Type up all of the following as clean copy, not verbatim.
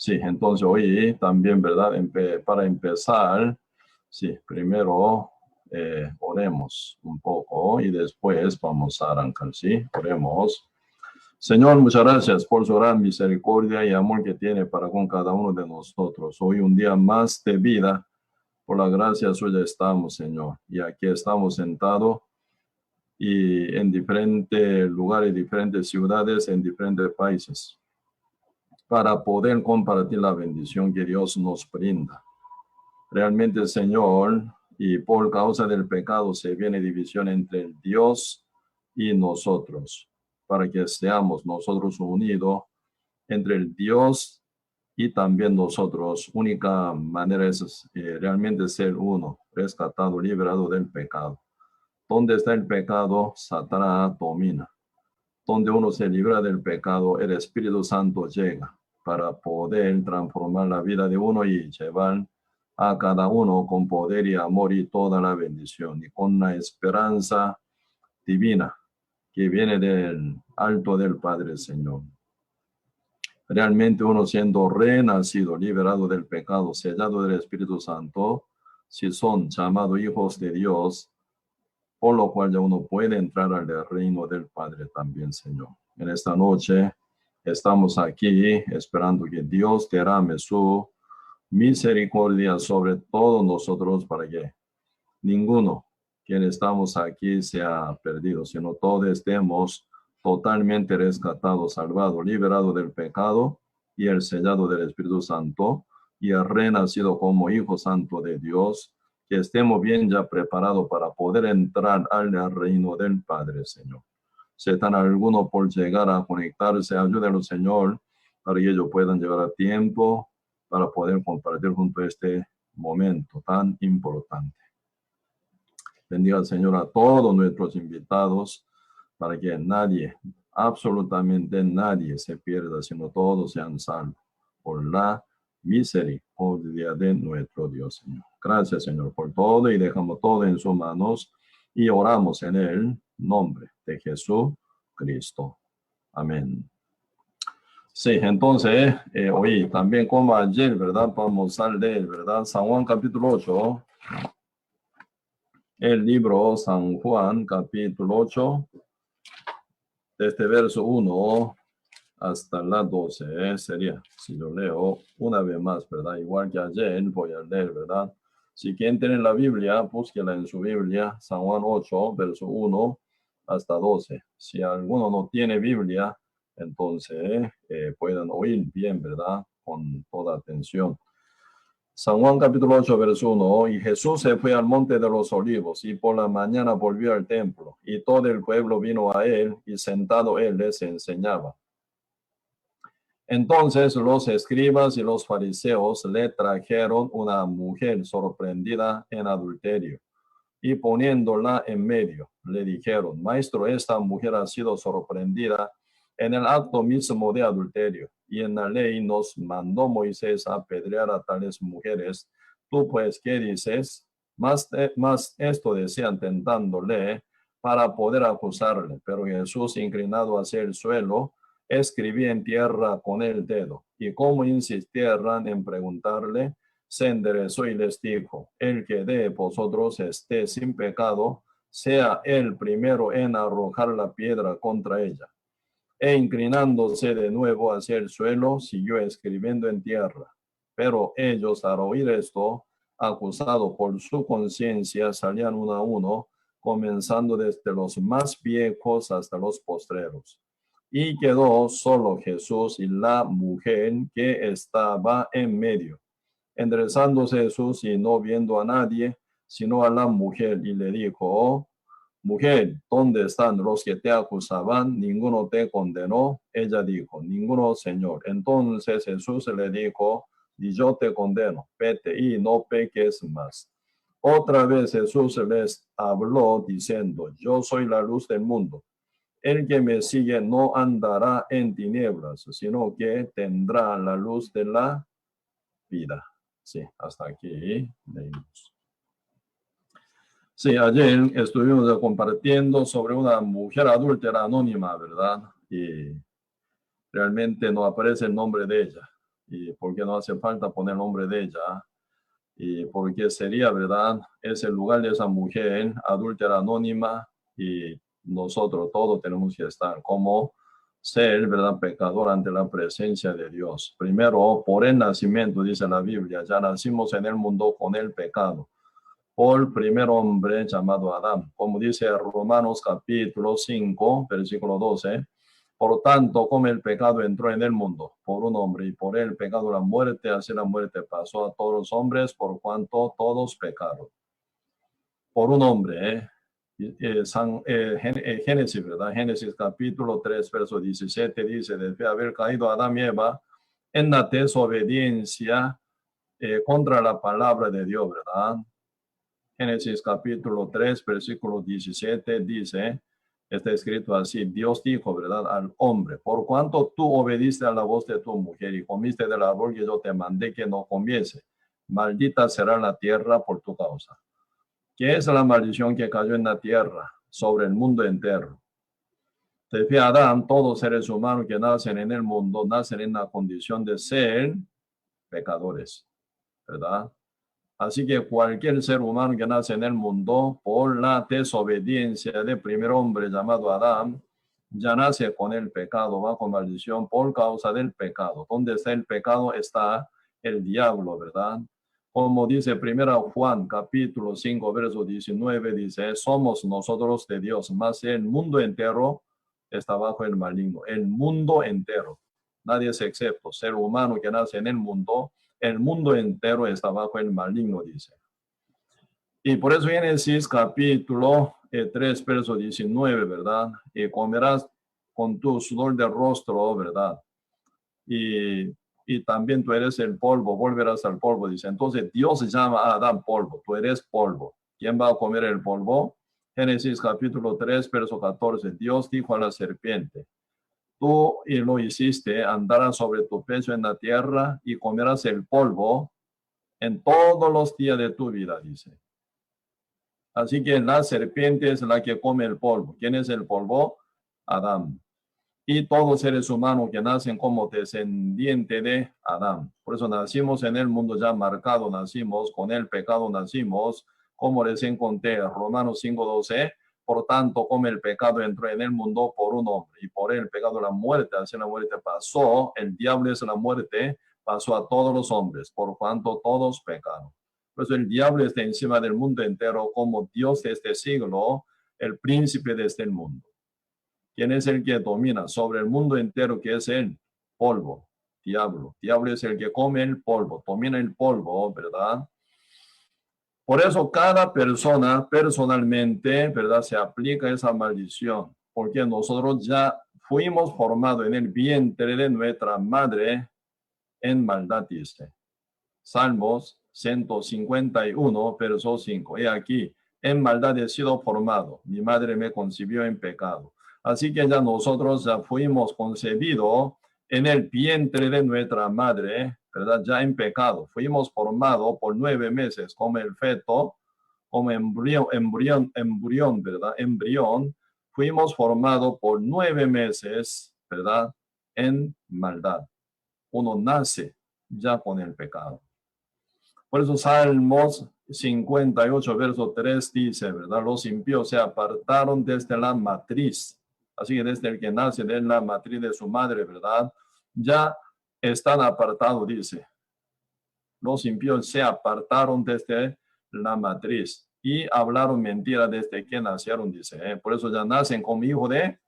Sí, entonces hoy también, ¿verdad? Para empezar, sí, primero oremos un poco y después vamos a arrancar, ¿sí? Oremos. Señor, muchas gracias por su gran misericordia y amor que tiene para con cada uno de nosotros. Hoy un día más de vida, por la gracia suya estamos, Señor. Y aquí estamos sentados y en diferentes lugares, diferentes ciudades, en diferentes países, para poder compartir la bendición que Dios nos brinda. Realmente, Señor, y por causa del pecado se viene división entre el Dios y nosotros, para que seamos nosotros unidos entre el Dios y también nosotros. Única manera es realmente ser uno, rescatado, liberado del pecado. Donde está el pecado, Satanás domina. Donde uno se libra del pecado, el Espíritu Santo llega para poder transformar la vida de uno y llevar a cada uno con poder y amor y toda la bendición y con la esperanza divina que viene del alto del Padre, Señor. Realmente uno siendo renacido, liberado del pecado, sellado del Espíritu Santo, si son llamados hijos de Dios, por lo cual ya uno puede entrar al reino del Padre también, Señor. En esta noche estamos aquí esperando que Dios derrame su misericordia sobre todos nosotros para que ninguno quien estamos aquí sea perdido, sino todos estemos totalmente rescatados, salvados, liberados del pecado y el sellado del Espíritu Santo y el renacido como hijo santo de Dios, que estemos bien ya preparados para poder entrar al reino del Padre, Señor. Si están alguno por llegar a conectarse, ayúdenlo, Señor, para que ellos puedan llegar a tiempo para poder compartir junto a este momento tan importante. Bendiga al Señor a todos nuestros invitados para que nadie, absolutamente nadie se pierda, sino todos sean salvos por la misericordia de nuestro Dios, Señor. Gracias, Señor, por todo y dejamos todo en sus manos y oramos en el nombre de Jesucristo. Amén. Sí, entonces, hoy también como ayer, ¿verdad? Vamos a leer, ¿verdad? San Juan capítulo 8. El libro San Juan capítulo 8, desde verso 1 hasta la 12, sería, si yo leo una vez más, ¿verdad? Igual que ayer, voy a leer, ¿verdad? Si quien tiene la Biblia, búsquela en su Biblia, San Juan 8, verso 1 hasta 12. Si alguno no tiene Biblia, entonces pueden oír bien, ¿verdad? Con toda atención. San Juan capítulo 8, verso 1. Y Jesús se fue al monte de los olivos, y por la mañana volvió al templo, y todo el pueblo vino a él, y sentado él les enseñaba. Entonces los escribas y los fariseos le trajeron una mujer sorprendida en adulterio, y poniéndola en medio, le dijeron: Maestro, esta mujer ha sido sorprendida en el acto mismo de adulterio, y en la ley nos mandó Moisés a apedrear a tales mujeres. Tú pues, ¿qué dices? Más esto decían tentándole para poder acusarle, pero Jesús, inclinado hacia el suelo, escribía en tierra con el dedo, y como insistieran en preguntarle, se enderezó y les dijo: el que de vosotros esté sin pecado, sea el primero en arrojar la piedra contra ella. E inclinándose de nuevo hacia el suelo, siguió escribiendo en tierra. Pero ellos, al oír esto, acusados por su conciencia, salían uno a uno, comenzando desde los más viejos hasta los postreros. Y quedó solo Jesús y la mujer que estaba en medio. Enderezándose Jesús y no viendo a nadie, sino a la mujer, y le dijo: oh, mujer, ¿dónde están los que te acusaban? ¿Ninguno te condenó? Ella dijo: ninguno, Señor. Entonces Jesús le dijo: y yo te condeno, vete y no peques más. Otra vez Jesús les habló diciendo: yo soy la luz del mundo. El que me sigue no andará en tinieblas, sino que tendrá la luz de la vida. Sí, hasta aquí leímos. Sí, ayer estuvimos compartiendo sobre una mujer adúltera anónima, ¿verdad? Y realmente no aparece el nombre de ella. Y porque no hace falta poner el nombre de ella. Y porque sería, ¿verdad? Es el lugar de esa mujer adúltera anónima, y nosotros todos tenemos que estar como ser, ¿verdad? Pecador ante la presencia de Dios. Primero, por el nacimiento, dice la Biblia, ya nacimos en el mundo con el pecado, por primer hombre llamado Adán. Como dice Romanos capítulo 5, versículo 12, por tanto, como el pecado entró en el mundo por un hombre, y por el pecado la muerte, así la muerte pasó a todos los hombres, por cuanto todos pecaron. Por un hombre, Génesis, ¿verdad? Génesis capítulo 3, verso 17 dice: desde haber caído Adán y Eva en la desobediencia contra la palabra de Dios, ¿verdad? Génesis capítulo 3, versículo 17 dice, está escrito así: Dios dijo, ¿verdad?, al hombre: por cuanto tú obediste a la voz de tu mujer y comiste del árbol que yo te mandé que no comiese, maldita será la tierra por tu causa. ¿Qué es la maldición que cayó en la tierra sobre el mundo entero? Desde Adán, todos seres humanos que nacen en el mundo nacen en la condición de ser pecadores, ¿verdad? Así que cualquier ser humano que nace en el mundo por la desobediencia del primer hombre llamado Adán, ya nace con el pecado, bajo maldición por causa del pecado. Donde está el pecado está el diablo, ¿verdad? Como dice 1 Juan capítulo 5, verso 19, dice: somos nosotros de Dios, mas el mundo entero está bajo el maligno. El mundo entero. Nadie es excepto. Ser humano que nace en el mundo entero está bajo el maligno, dice. Y por eso Génesis capítulo 3, verso 19, ¿verdad? Y comerás con tu sudor de rostro, ¿verdad? Y también tú eres el polvo, volverás al polvo, dice. Entonces Dios llama a Adán polvo, tú eres polvo. ¿Quién va a comer el polvo? Génesis capítulo 3, verso 14. Dios dijo a la serpiente: tú y lo hiciste, andarás sobre tu pecho en la tierra y comerás el polvo en todos los días de tu vida, dice. Así que la serpiente es la que come el polvo. ¿Quién es el polvo? Adán. Y todos seres humanos que nacen como descendiente de Adán. Por eso nacimos en el mundo ya marcado, nacimos con el pecado, nacimos, como les conté, Romanos 5:12. Por tanto, como el pecado entró en el mundo por un hombre, y por el pecado la muerte, así la muerte pasó, el diablo es la muerte, pasó a todos los hombres, por cuanto todos pecaron. Por eso el diablo está encima del mundo entero como Dios de este siglo, el príncipe de este mundo. ¿Quién es el que domina sobre el mundo entero? Que es el polvo, diablo. Diablo es el que come el polvo, domina el polvo, ¿verdad? Por eso cada persona personalmente, ¿verdad? Se aplica esa maldición, porque nosotros ya fuimos formados en el vientre de nuestra madre en maldad, dice. Salmos 151, verso 5. He aquí, en maldad he sido formado, mi madre me concibió en pecado. Así que ya nosotros ya fuimos concebidos en el vientre de nuestra madre, ¿verdad? Ya en pecado. Fuimos formados por 9 meses como el feto, como embrión, ¿verdad? Embrión. Fuimos formados por 9 meses, ¿verdad? En maldad. Uno nace ya con el pecado. Por eso Salmos 58, verso 3 dice, ¿verdad? Los impíos se apartaron desde la matriz. Así que desde el que nace de la matriz de su madre, ¿verdad? Ya están apartados, dice. Los impíos se apartaron desde la matriz y hablaron mentira desde que nacieron, dice. Por eso ya nacen como hijo de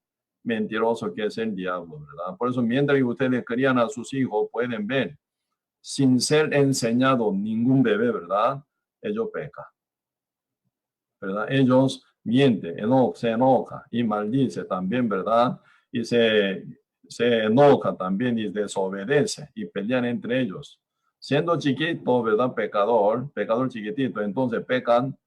mentiroso, que es el diablo, ¿verdad? Por eso mientras ustedes crían a sus hijos, pueden ver sin ser enseñado ningún bebé, ¿verdad? Ellos pecan, ¿verdad? Ellos mienten, se enoja y maldice también, ¿verdad? Y se enoja también y desobedece y pelean entre ellos. Siendo chiquito, ¿verdad? Pecador chiquitito, entonces pecan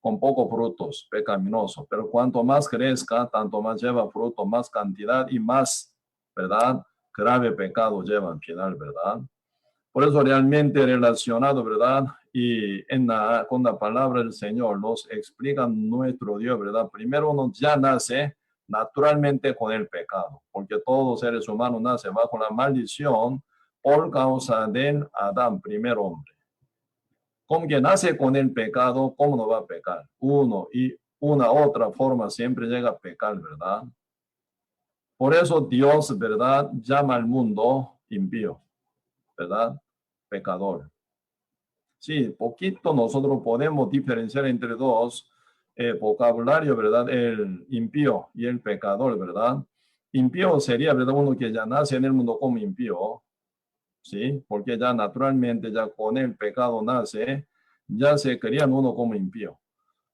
con pocos frutos, pecaminosos. Pero cuanto más crezca, tanto más lleva fruto, más cantidad y más, ¿verdad? Grave pecado lleva al final, ¿verdad? Por eso realmente relacionado, ¿verdad? Y con la palabra del Señor nos explica nuestro Dios, ¿verdad? Primero uno ya nace naturalmente con el pecado, porque todos los seres humanos nacen bajo la maldición por causa del Adán, primer hombre. Como que nace con el pecado, ¿cómo no va a pecar? Uno y una otra forma siempre llega a pecar, ¿verdad? Por eso Dios, ¿verdad? Llama al mundo impío, ¿verdad? Pecador. Sí, poquito nosotros podemos diferenciar entre dos vocabularios, ¿verdad? El impío y el pecador, ¿verdad? Impío sería, ¿verdad? Uno que ya nace en el mundo como impío, ¿sí? Porque ya naturalmente, ya con el pecado nace, ya se creían uno como impío.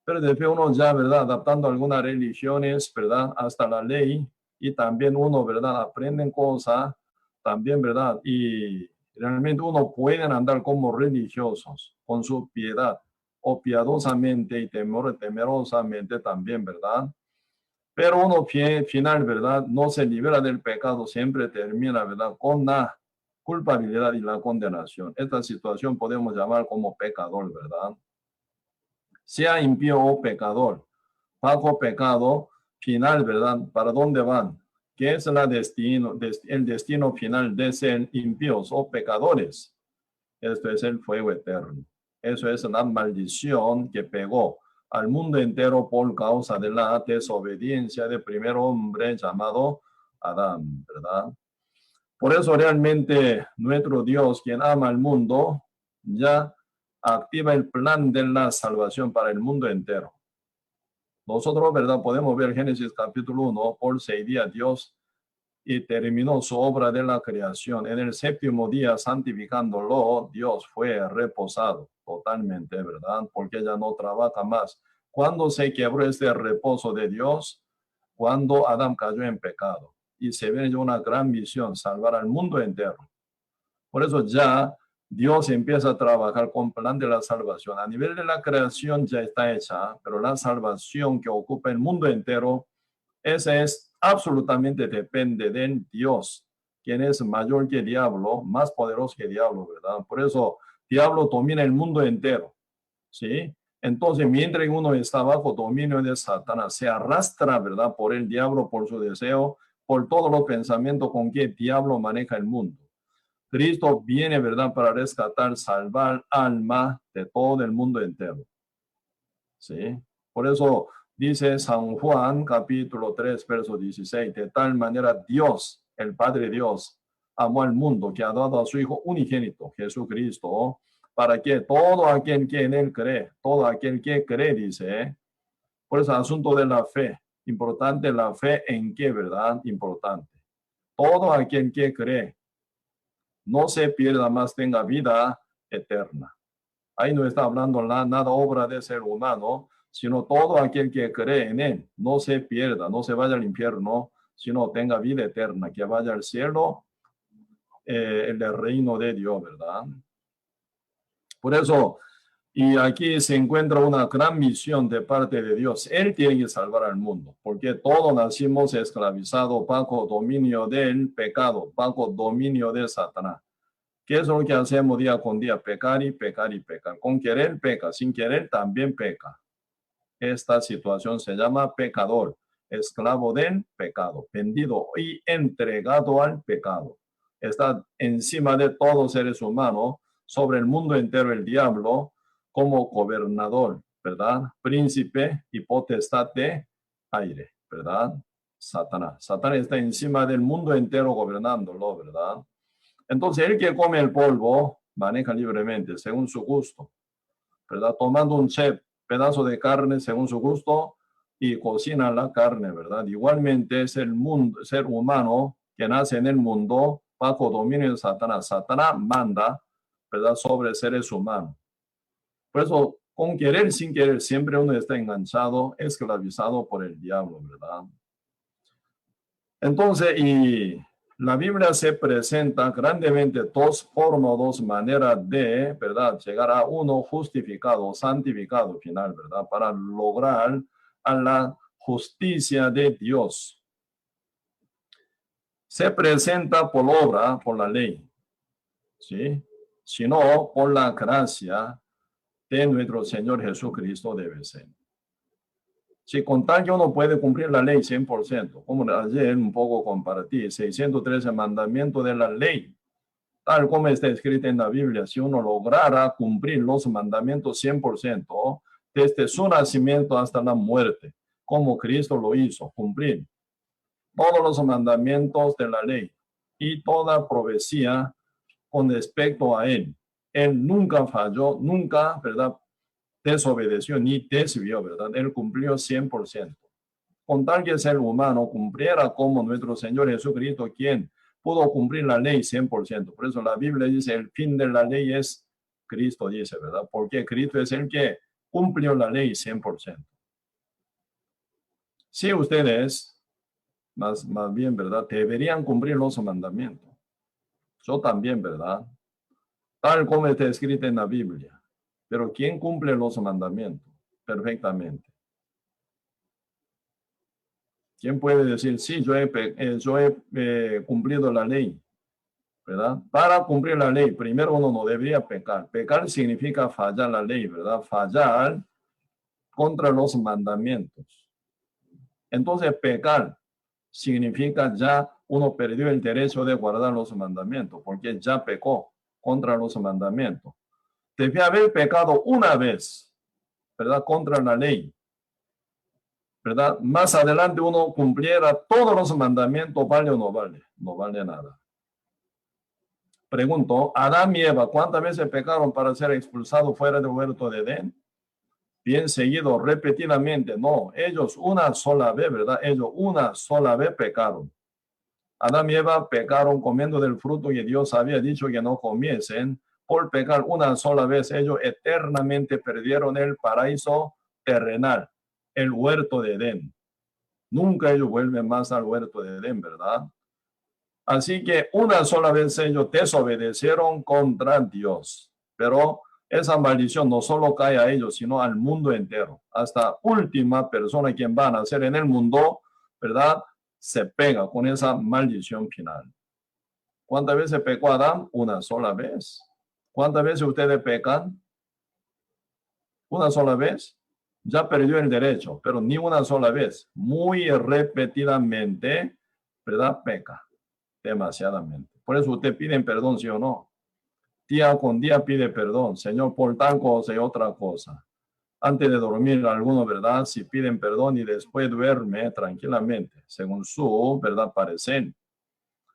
Pero después uno ya, ¿verdad? Adaptando algunas religiones, ¿verdad? Hasta la ley, y también uno, ¿verdad? Aprenden cosas, también, ¿verdad? Y realmente uno puede andar como religiosos, con su piedad, o piadosamente y temerosamente también, ¿verdad? Pero uno final, ¿verdad? No se libera del pecado, siempre termina, ¿verdad? Con la culpabilidad y la condenación. Esta situación podemos llamar como pecador, ¿verdad? Sea impío o pecador, bajo pecado final, ¿verdad? ¿Para dónde van? ¿Qué es el destino final de ser impíos o pecadores? Esto es el fuego eterno. Eso es la maldición que pegó al mundo entero por causa de la desobediencia del primer hombre llamado Adán, ¿verdad? Por eso realmente nuestro Dios, quien ama al mundo, ya activa el plan de la salvación para el mundo entero. Nosotros, ¿verdad? Podemos ver Génesis capítulo 1, por 6 días Dios y terminó su obra de la creación. En el séptimo día, santificándolo, Dios fue reposado totalmente, ¿verdad? Porque ya no trabaja más. ¿Cuándo se quebró este reposo de Dios? Cuando Adán cayó en pecado. Y se ve una gran misión, salvar al mundo entero. Por eso ya Dios empieza a trabajar con plan de la salvación. A nivel de la creación ya está hecha, pero la salvación que ocupa el mundo entero, esa es absolutamente depende de Dios, quien es mayor que el diablo, más poderoso que el diablo, ¿verdad? Por eso diablo domina el mundo entero, ¿sí? Entonces, mientras uno está bajo dominio de Satanás, se arrastra, ¿verdad? Por el diablo, por su deseo, por todos los pensamientos con que el diablo maneja el mundo. Cristo viene, ¿verdad? Para rescatar, salvar alma de todo el mundo entero. ¿Sí? Por eso dice San Juan, capítulo 3, verso 16, de tal manera Dios, el Padre Dios, amó al mundo que ha dado a su Hijo unigénito, Jesucristo, para que todo aquel que en él cree, todo aquel que cree, dice, por eso asunto de la fe, importante la fe en qué, ¿verdad? Importante. Todo aquel que cree, no se pierda más, tenga vida eterna. Ahí no está hablando nada obra de ser humano, sino todo aquel que cree en él, no se pierda, no se vaya al infierno, sino tenga vida eterna, que vaya al cielo, el reino de Dios, ¿verdad? Por eso, y aquí se encuentra una gran misión de parte de Dios. Él tiene que salvar al mundo, porque todos nacimos esclavizados bajo dominio del pecado, bajo dominio de Satanás. ¿Qué es lo que hacemos día con día? Pecar y pecar y pecar. Con querer peca, sin querer también peca. Esta situación se llama pecador, esclavo del pecado, vendido y entregado al pecado. Está encima de todos seres humanos, sobre el mundo entero el diablo, como gobernador, ¿verdad? Príncipe y potestad de aire, ¿verdad? Satanás. Satanás está encima del mundo entero gobernándolo, ¿verdad? Entonces, el que come el polvo maneja libremente, según su gusto, ¿verdad? Tomando un pedazo de carne según su gusto y cocina la carne, ¿verdad? Igualmente es el mundo, ser humano que nace en el mundo bajo dominio de Satanás. Satanás manda, ¿verdad? Sobre seres humanos. Por eso, con querer, sin querer, siempre uno está enganchado, esclavizado por el diablo, ¿verdad? Entonces, y la Biblia se presenta grandemente dos formas, dos maneras de, ¿verdad? Llegar a uno justificado, santificado final, ¿verdad? Para lograr a la justicia de Dios. Se presenta por obra, por la ley, ¿sí? Sino por la gracia de nuestro Señor Jesucristo debe ser. Si con tal que uno puede cumplir la ley 100%, como ayer un poco compartí, 613 mandamientos de la ley, tal como está escrito en la Biblia, si uno lograra cumplir los mandamientos 100%, desde su nacimiento hasta la muerte, como Cristo lo hizo, cumplir todos los mandamientos de la ley y toda profecía con respecto a él. Él nunca falló, nunca, ¿verdad?, desobedeció ni desvió, ¿verdad? Él cumplió 100%. Con tal que el ser humano cumpliera como nuestro Señor Jesucristo, quien pudo cumplir la ley 100%. Por eso la Biblia dice, el fin de la ley es Cristo, dice, ¿verdad? Porque Cristo es el que cumplió la ley 100%. Si ustedes, más bien, ¿verdad? Deberían cumplir los mandamientos. Yo también, ¿verdad? Tal como está escrito en la Biblia. Pero ¿quién cumple los mandamientos? Perfectamente. ¿Quién puede decir, sí, yo he cumplido la ley? ¿Verdad? Para cumplir la ley, primero uno no debería pecar. Pecar significa fallar la ley, ¿verdad? Fallar contra los mandamientos. Entonces, pecar significa ya uno perdió el derecho de guardar los mandamientos, porque ya pecó contra los mandamientos. Debía haber pecado una vez, ¿verdad? Contra la ley, ¿verdad? Más adelante uno cumpliera todos los mandamientos, ¿vale o no vale? No vale nada. Pregunto, Adán y Eva, ¿cuántas veces pecaron para ser expulsados fuera del huerto de Edén? Bien seguido, repetidamente. No, ellos una sola vez, ¿verdad? Ellos una sola vez pecaron. Adán y Eva pecaron comiendo del fruto que Dios había dicho que no comiesen. Por pecar una sola vez, ellos eternamente perdieron el paraíso terrenal, el huerto de Edén. Nunca ellos vuelven más al huerto de Edén, ¿verdad? Así que una sola vez ellos desobedecieron contra Dios. Pero esa maldición no solo cae a ellos, sino al mundo entero. Hasta última persona quien va a nacer en el mundo, ¿verdad?, se pega con esa maldición final. ¿Cuántas veces pecó Adán? Una sola vez. ¿Cuántas veces ustedes pecan? una sola vez, ya perdió el derecho, pero ni una sola vez, muy repetidamente, ¿verdad? Peca demasiadamente. Por eso usted pide perdón, ¿sí o no? Día con día pide perdón, Señor, por tal cosa y otra cosa. Antes de dormir, algunos, ¿verdad? Si piden perdón y después duerme tranquilamente, según su, ¿verdad? Parecer.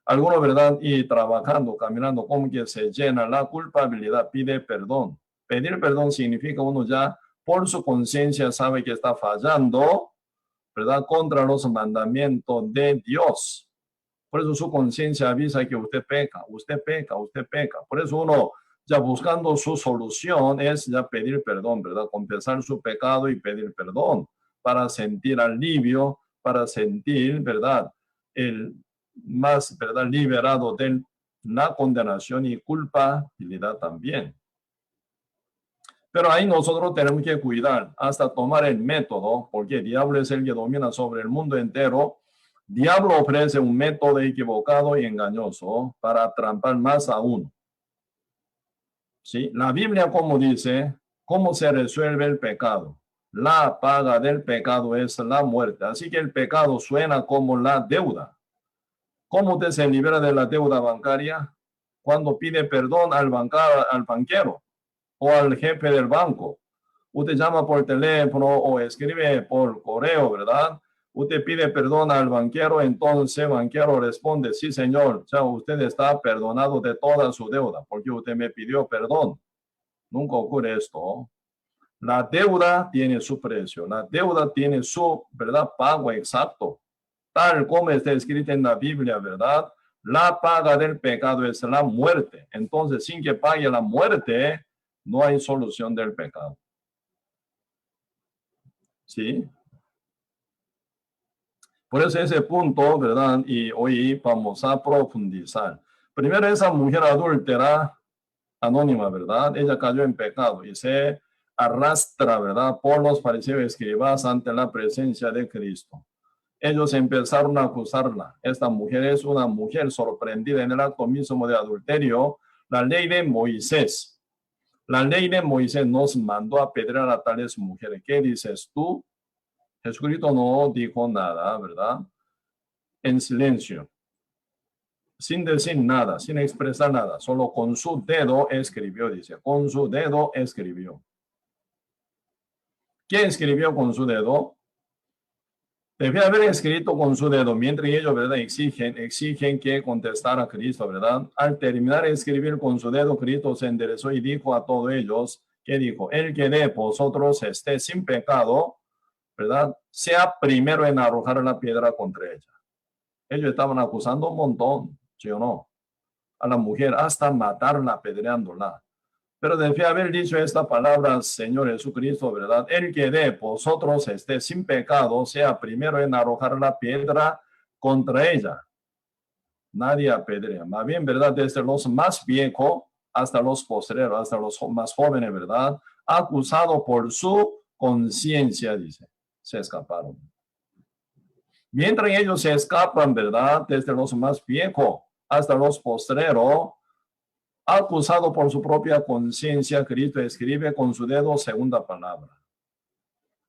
Algunos, ¿verdad? Y trabajando, caminando, como que se llena la culpabilidad, pide perdón. Pedir perdón significa uno ya por su conciencia sabe que está fallando, ¿verdad? Contra los mandamientos de Dios. Por eso su conciencia avisa que usted peca, usted peca, usted peca. Por eso uno ya buscando su solución es ya pedir perdón, ¿verdad? Confesar su pecado y pedir perdón para sentir alivio, para sentir, ¿verdad? El más, ¿verdad? Liberado de la condenación y culpabilidad también. Pero ahí nosotros tenemos que cuidar hasta tomar el método, porque el diablo es el que domina sobre el mundo entero. Diablo ofrece un método equivocado y engañoso para atrapar más a uno. ¿Sí? La Biblia, como dice, ¿cómo se resuelve el pecado? La paga del pecado es la muerte. Así que el pecado suena como la deuda. ¿Cómo usted se libera de la deuda bancaria? Cuando pide perdón al banquero o al jefe del banco. Usted llama por teléfono o escribe por correo, ¿verdad? Usted pide perdón al banquero, entonces el banquero responde, sí, señor, ya usted está perdonado de toda su deuda, porque usted me pidió perdón. Nunca ocurre esto. La deuda tiene su precio, la deuda tiene su, ¿verdad? Pago exacto, tal como está escrito en la Biblia, ¿verdad? La paga del pecado es la muerte. Entonces, sin que pague la muerte, no hay solución del pecado. ¿Sí? Por eso ese punto, ¿verdad? Y hoy vamos a profundizar. Primero, esa mujer adúltera, anónima, ¿verdad? Ella cayó en pecado y se arrastra, ¿verdad? Por los fariseos y escribas ante la presencia de Cristo. Ellos empezaron a acusarla. Esta mujer es una mujer sorprendida en el acto mismo de adulterio. La ley de Moisés. La ley de Moisés nos mandó a apedrear a tales mujeres. ¿Qué dices tú? Jesucristo no dijo nada, ¿verdad? En silencio, sin decir nada, sin expresar nada, solo con su dedo escribió, dice, con su dedo escribió. ¿Qué escribió con su dedo? Debe haber escrito con su dedo, mientras ellos, ¿verdad? Exigen que contestara a Cristo, ¿verdad? Al terminar de escribir con su dedo, Cristo se enderezó y dijo a todos ellos, ¿qué dijo? El que de vosotros esté sin pecado, ¿verdad? Sea primero en arrojar la piedra contra ella. Ellos estaban acusando un montón, ¿sí o no? A la mujer hasta matarla, apedreándola. Pero debe haber dicho esta palabra, Señor Jesucristo, ¿verdad? El que de vosotros esté sin pecado, sea primero en arrojar la piedra contra ella. Nadie apedrea. Más bien, ¿verdad? Desde los más viejos hasta los postreros, hasta los más jóvenes, ¿verdad? Acusado por su conciencia, dice. Se escaparon. Mientras ellos se escapan, ¿verdad? Desde los más viejos hasta los postreros, acusado por su propia conciencia, Cristo escribe con su dedo segunda palabra.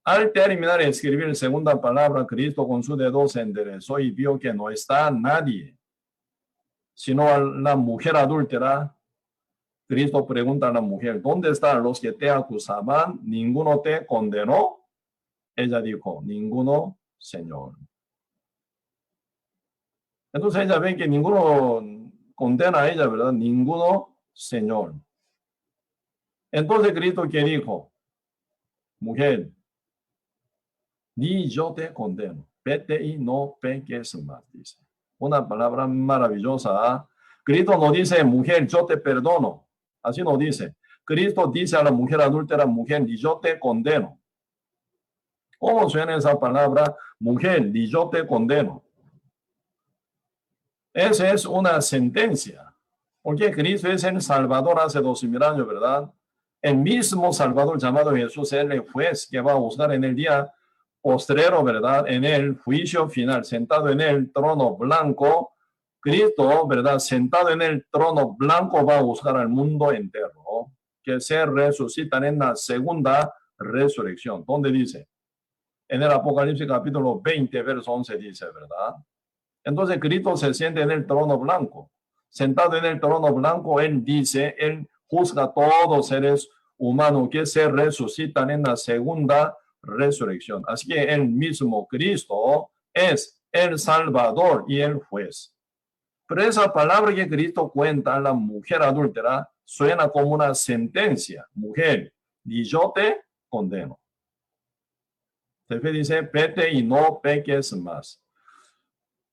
Al terminar de escribir segunda palabra, Cristo con su dedo se enderezó y vio que no está nadie, sino a la mujer adúltera. Cristo pregunta a la mujer, ¿dónde están los que te acusaban? ¿Ninguno te condenó? Ella dijo, ninguno, Señor. Entonces ella ve que ninguno condena a ella, ¿verdad? Ninguno, Señor. Entonces Cristo, ¿qué dijo? Mujer, ni yo te condeno. Vete y no peques más, dice. Una palabra maravillosa. ¿Eh? Cristo no dice, mujer, yo te perdono. Así no dice. Cristo dice a la mujer adúltera, mujer, ni yo te condeno. ¿Cómo suena esa palabra? Mujer, ni yo te condeno. Esa es una sentencia. Porque Cristo es el Salvador hace 2000 años, ¿verdad? El mismo Salvador llamado Jesús, el juez que va a juzgar en el día postrero, ¿verdad? En el juicio final, sentado en el trono blanco, Cristo, ¿verdad? Sentado en el trono blanco va a juzgar al mundo entero, ¿no? Que se resucitan en la segunda resurrección. ¿Dónde dice? En el Apocalipsis capítulo 20, verso 11 dice, ¿verdad? Entonces Cristo se siente en el trono blanco. Sentado en el trono blanco, Él dice, Él juzga a todos los seres humanos que se resucitan en la segunda resurrección. Así que el mismo Cristo es el Salvador y el juez. Pero esa palabra que Cristo cuenta a la mujer adúltera suena como una sentencia. Mujer, y yo te condeno. Entonces dice, vete y no peques más.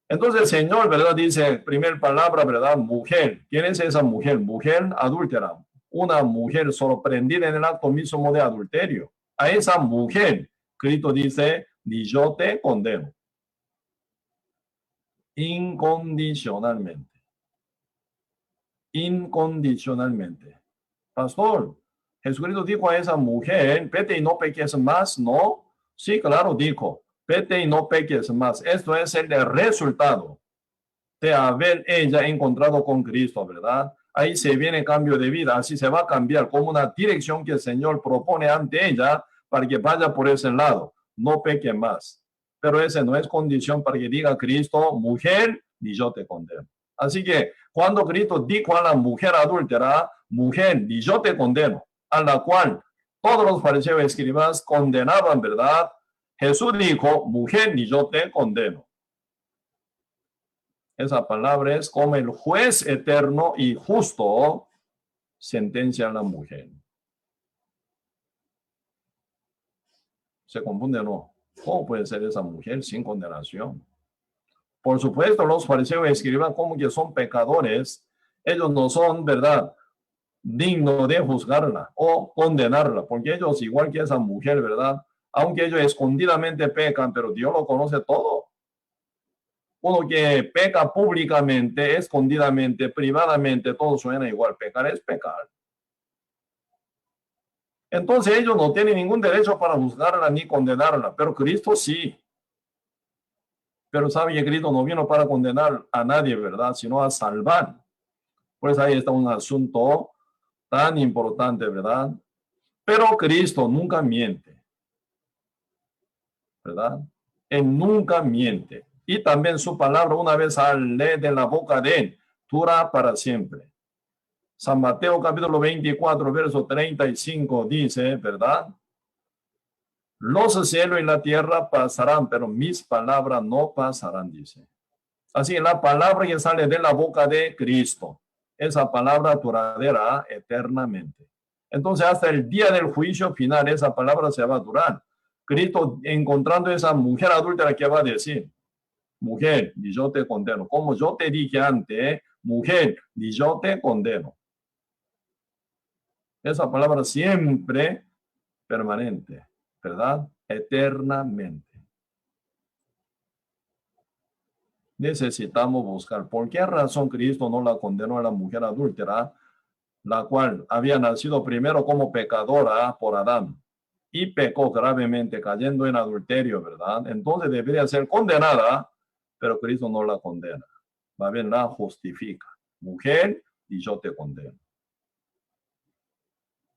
Entonces el Señor, ¿verdad? Dice, primera palabra, ¿verdad? Mujer. ¿Quién es esa mujer? Mujer adúltera. Una mujer sorprendida en el acto mismo de adulterio. A esa mujer, Cristo dice, ni yo te condeno. Incondicionalmente. Incondicionalmente. Pastor, Jesucristo dijo a esa mujer, vete y no peques más, ¿no? Sí, claro, dijo, vete y no peques más. Esto es el resultado de haber ella encontrado con Cristo, ¿verdad? Ahí se viene cambio de vida, así se va a cambiar como una dirección que el Señor propone ante ella para que vaya por ese lado, no peque más. Pero esa no es condición para que diga Cristo, mujer, ni yo te condeno. Así que cuando Cristo dijo a la mujer adúltera, mujer, ni yo te condeno, a la cual todos los fariseos y escribas condenaban, ¿verdad? Jesús dijo, mujer, ni yo te condeno. Esa palabra es como el juez eterno y justo sentencia a la mujer. ¿Se confunde o no? ¿Cómo puede ser esa mujer sin condenación? Por supuesto, los fariseos escriban como que son pecadores. Ellos no son, ¿verdad?, dignos de juzgarla o condenarla, porque ellos, igual que esa mujer, ¿verdad?, aunque ellos escondidamente pecan, pero Dios lo conoce todo. Uno que peca públicamente, escondidamente, privadamente, todo suena igual. Pecar es pecar. Entonces ellos no tienen ningún derecho para juzgarla ni condenarla, pero Cristo sí. Pero sabe que Cristo no vino para condenar a nadie, ¿verdad?, sino a salvar. Pues ahí está un asunto tan importante, ¿verdad? Pero Cristo nunca miente, ¿verdad? Él nunca miente. Y también su palabra, una vez sale de la boca de él, dura para siempre. San Mateo capítulo 24, verso 35 dice, ¿verdad? Los cielos y la tierra pasarán, pero mis palabras no pasarán, dice. Así, la palabra que sale de la boca de Cristo, esa palabra duradera eternamente. Entonces, hasta el día del juicio final, esa palabra se va a durar. Cristo, encontrando esa mujer adúltera, ¿qué va a decir? Mujer, ni yo te condeno. Como yo te dije antes, mujer, ni yo te condeno. Esa palabra siempre permanente, ¿verdad? Eternamente. Necesitamos buscar por qué razón Cristo no la condenó a la mujer adúltera, la cual había nacido primero como pecadora por Adán y pecó gravemente cayendo en adulterio, ¿verdad? Entonces debería ser condenada, pero Cristo no la condena. Va bien, la justifica. Mujer, y yo te condeno.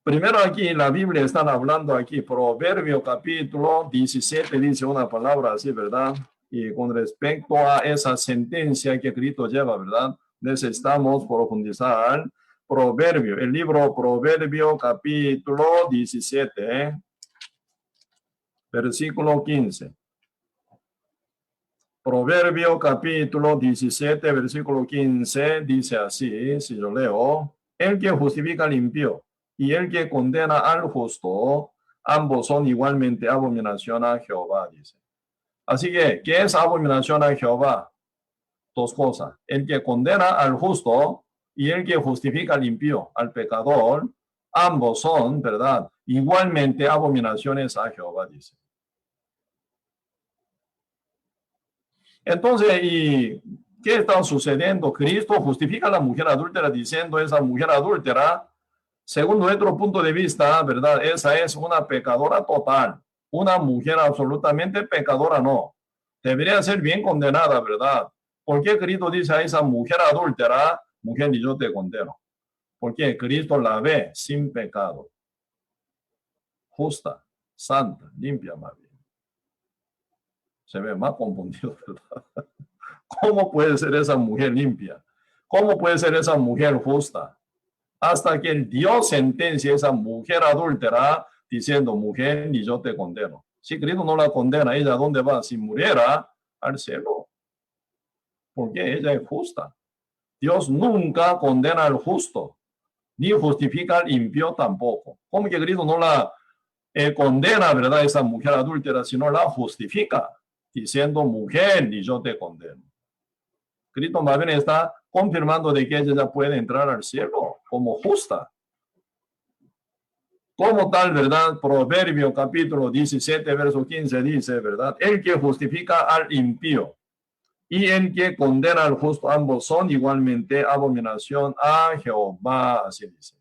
Primero aquí, la Biblia están hablando aquí, Proverbio capítulo 17 dice una palabra así, ¿verdad? Y con respecto a esa sentencia que Cristo lleva, ¿verdad? Necesitamos profundizar. Proverbio, el libro Proverbio capítulo 17, versículo 15. Proverbio capítulo 17, versículo 15, dice así, si yo leo, el que justifica al impío y el que condena al justo, ambos son igualmente abominación a Jehová, dice. Así que, ¿qué es abominación a Jehová? Dos cosas. El que condena al justo y el que justifica al impío, al pecador, ambos son, ¿verdad?, igualmente abominaciones a Jehová, dice. Entonces, ¿y qué está sucediendo? Cristo justifica a la mujer adúltera diciendo, esa mujer adúltera, según nuestro punto de vista, ¿verdad?, esa es una pecadora total. Una mujer absolutamente pecadora, no. Debería ser bien condenada, ¿verdad? ¿Por qué Cristo dice a esa mujer adúltera, mujer, ni yo te condeno? Porque Cristo la ve sin pecado, justa, santa, limpia más bien. Se ve más confundido, ¿verdad? ¿Cómo puede ser esa mujer limpia? ¿Cómo puede ser esa mujer justa? Hasta que el Dios sentencia a esa mujer adúltera diciendo, mujer, ni yo te condeno. Si Cristo no la condena, ¿ella a dónde va? Si muriera, al cielo. Porque ella es justa. Dios nunca condena al justo, ni justifica al impío tampoco. ¿Cómo que Cristo no la condena, verdad, esa mujer adúltera, sino la justifica, diciendo, mujer, ni yo te condeno? Cristo más bien está confirmando de que ella ya puede entrar al cielo como justa. Como tal, ¿verdad? Proverbio capítulo 17, verso 15 dice, ¿verdad? El que justifica al impío y el que condena al justo, ambos son igualmente abominación a Jehová, así dice.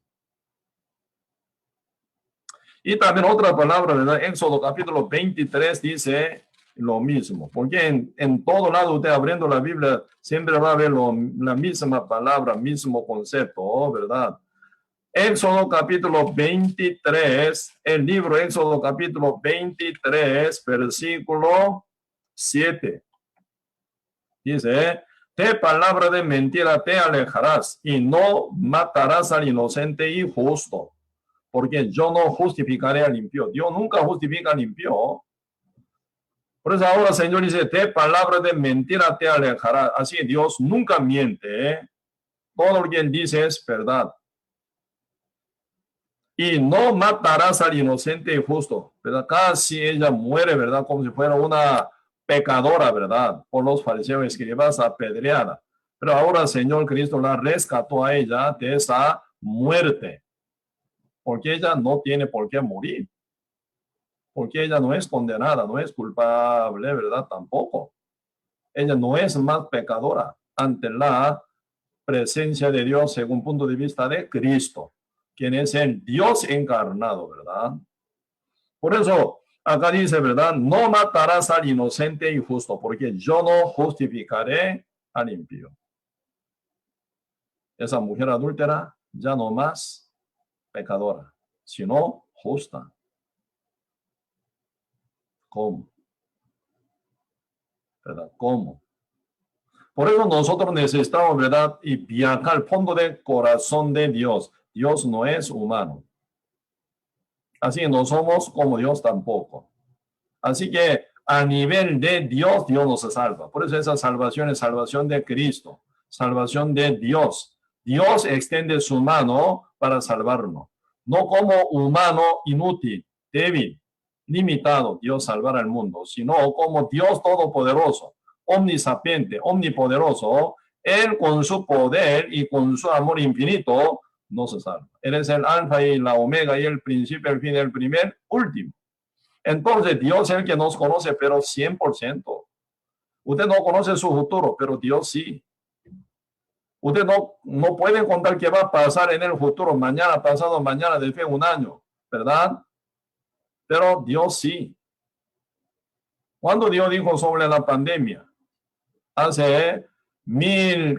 Y también otra palabra, ¿verdad? Éxodo capítulo 23 dice lo mismo, porque en todo lado usted abriendo la Biblia siempre va a ver la misma palabra, mismo concepto, ¿verdad? Éxodo capítulo 23, el libro Éxodo capítulo 23, versículo 7. Dice, de palabra de mentira te alejarás y no matarás al inocente y justo, porque yo no justificaré al impío. Dios nunca justifica al impío. Por eso ahora el Señor dice, de palabra de mentira te alejarás. Así Dios nunca miente. Todo lo que Él dice es verdad. Y no matarás al inocente y justo, ¿verdad? Casi ella muere, ¿verdad? Como si fuera una pecadora, ¿verdad? Por los fariseos y escribas apedreada. Pero ahora el Señor Cristo la rescató a ella de esa muerte. Porque ella no tiene por qué morir. Porque ella no es condenada, no es culpable, ¿verdad? Tampoco. Ella no es más pecadora ante la presencia de Dios según punto de vista de Cristo, quien es el Dios encarnado, ¿verdad? Por eso, acá dice, ¿verdad? No matarás al inocente y justo, porque yo no justificaré al impío. Esa mujer adúltera ya no más pecadora, sino justa. ¿Cómo? ¿Verdad? ¿Cómo? Por eso nosotros necesitamos, ¿verdad? Y viajar al fondo del corazón de Dios. Dios no es humano. Así que no somos como Dios tampoco. Así que a nivel de Dios, Dios nos salva. Por eso esa salvación es salvación de Cristo, salvación de Dios. Dios extiende su mano para salvarnos. No como humano inútil, débil, limitado, Dios salvará al mundo, sino como Dios todopoderoso, omnisapiente, omnipoderoso. Él con su poder y con su amor infinito nos salva. Él es el alfa y la omega y el principio, el fin, el primer, último. Entonces Dios es el que nos conoce, pero 100%. Usted no conoce su futuro, pero Dios sí. Usted no puede contar qué va a pasar en el futuro, mañana, pasado, mañana, después de un año, ¿verdad? Pero Dios sí. Cuando Dios dijo sobre la pandemia, hace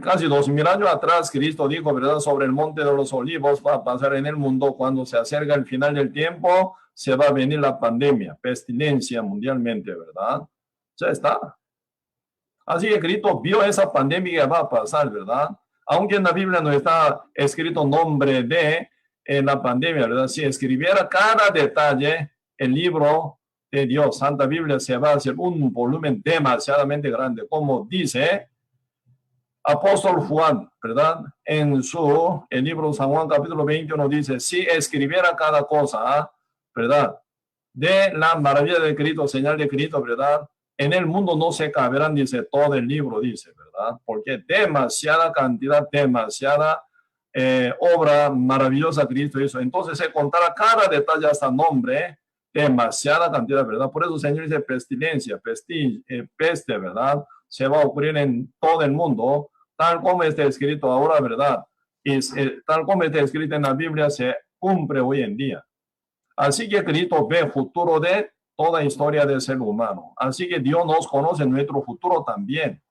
casi 2000 años atrás, Cristo dijo, ¿verdad? Sobre el monte de los olivos va a pasar en el mundo cuando se acerca el final del tiempo, se va a venir la pandemia, pestilencia mundialmente, ¿verdad? Ya está. Así que Cristo vio esa pandemia que va a pasar, ¿verdad? Aunque en la Biblia no está escrito nombre de la pandemia, ¿verdad? Si escribiera cada detalle, el libro de Dios, Santa Biblia, se va a hacer un volumen demasiadamente grande, como dice Apóstol Juan, ¿verdad? En el libro de San Juan, capítulo 21, dice, si escribiera cada cosa, ¿verdad? De la maravilla de Cristo, señal de Cristo, ¿verdad? En el mundo no se caberán, dice, todo el libro, dice, ¿verdad? Porque demasiada cantidad, demasiada obra maravillosa Cristo hizo. Entonces se contará cada detalle hasta nombre, demasiada cantidad, ¿verdad? Por eso el Señor dice pestilencia, peste, ¿verdad? Se va a ocurrir en todo el mundo, tal como está escrito ahora, ¿verdad? Y tal como está escrito en la Biblia, se cumple hoy en día. Así que Cristo ve el futuro de toda historia del ser humano. Así que Dios nos conoce nuestro futuro también.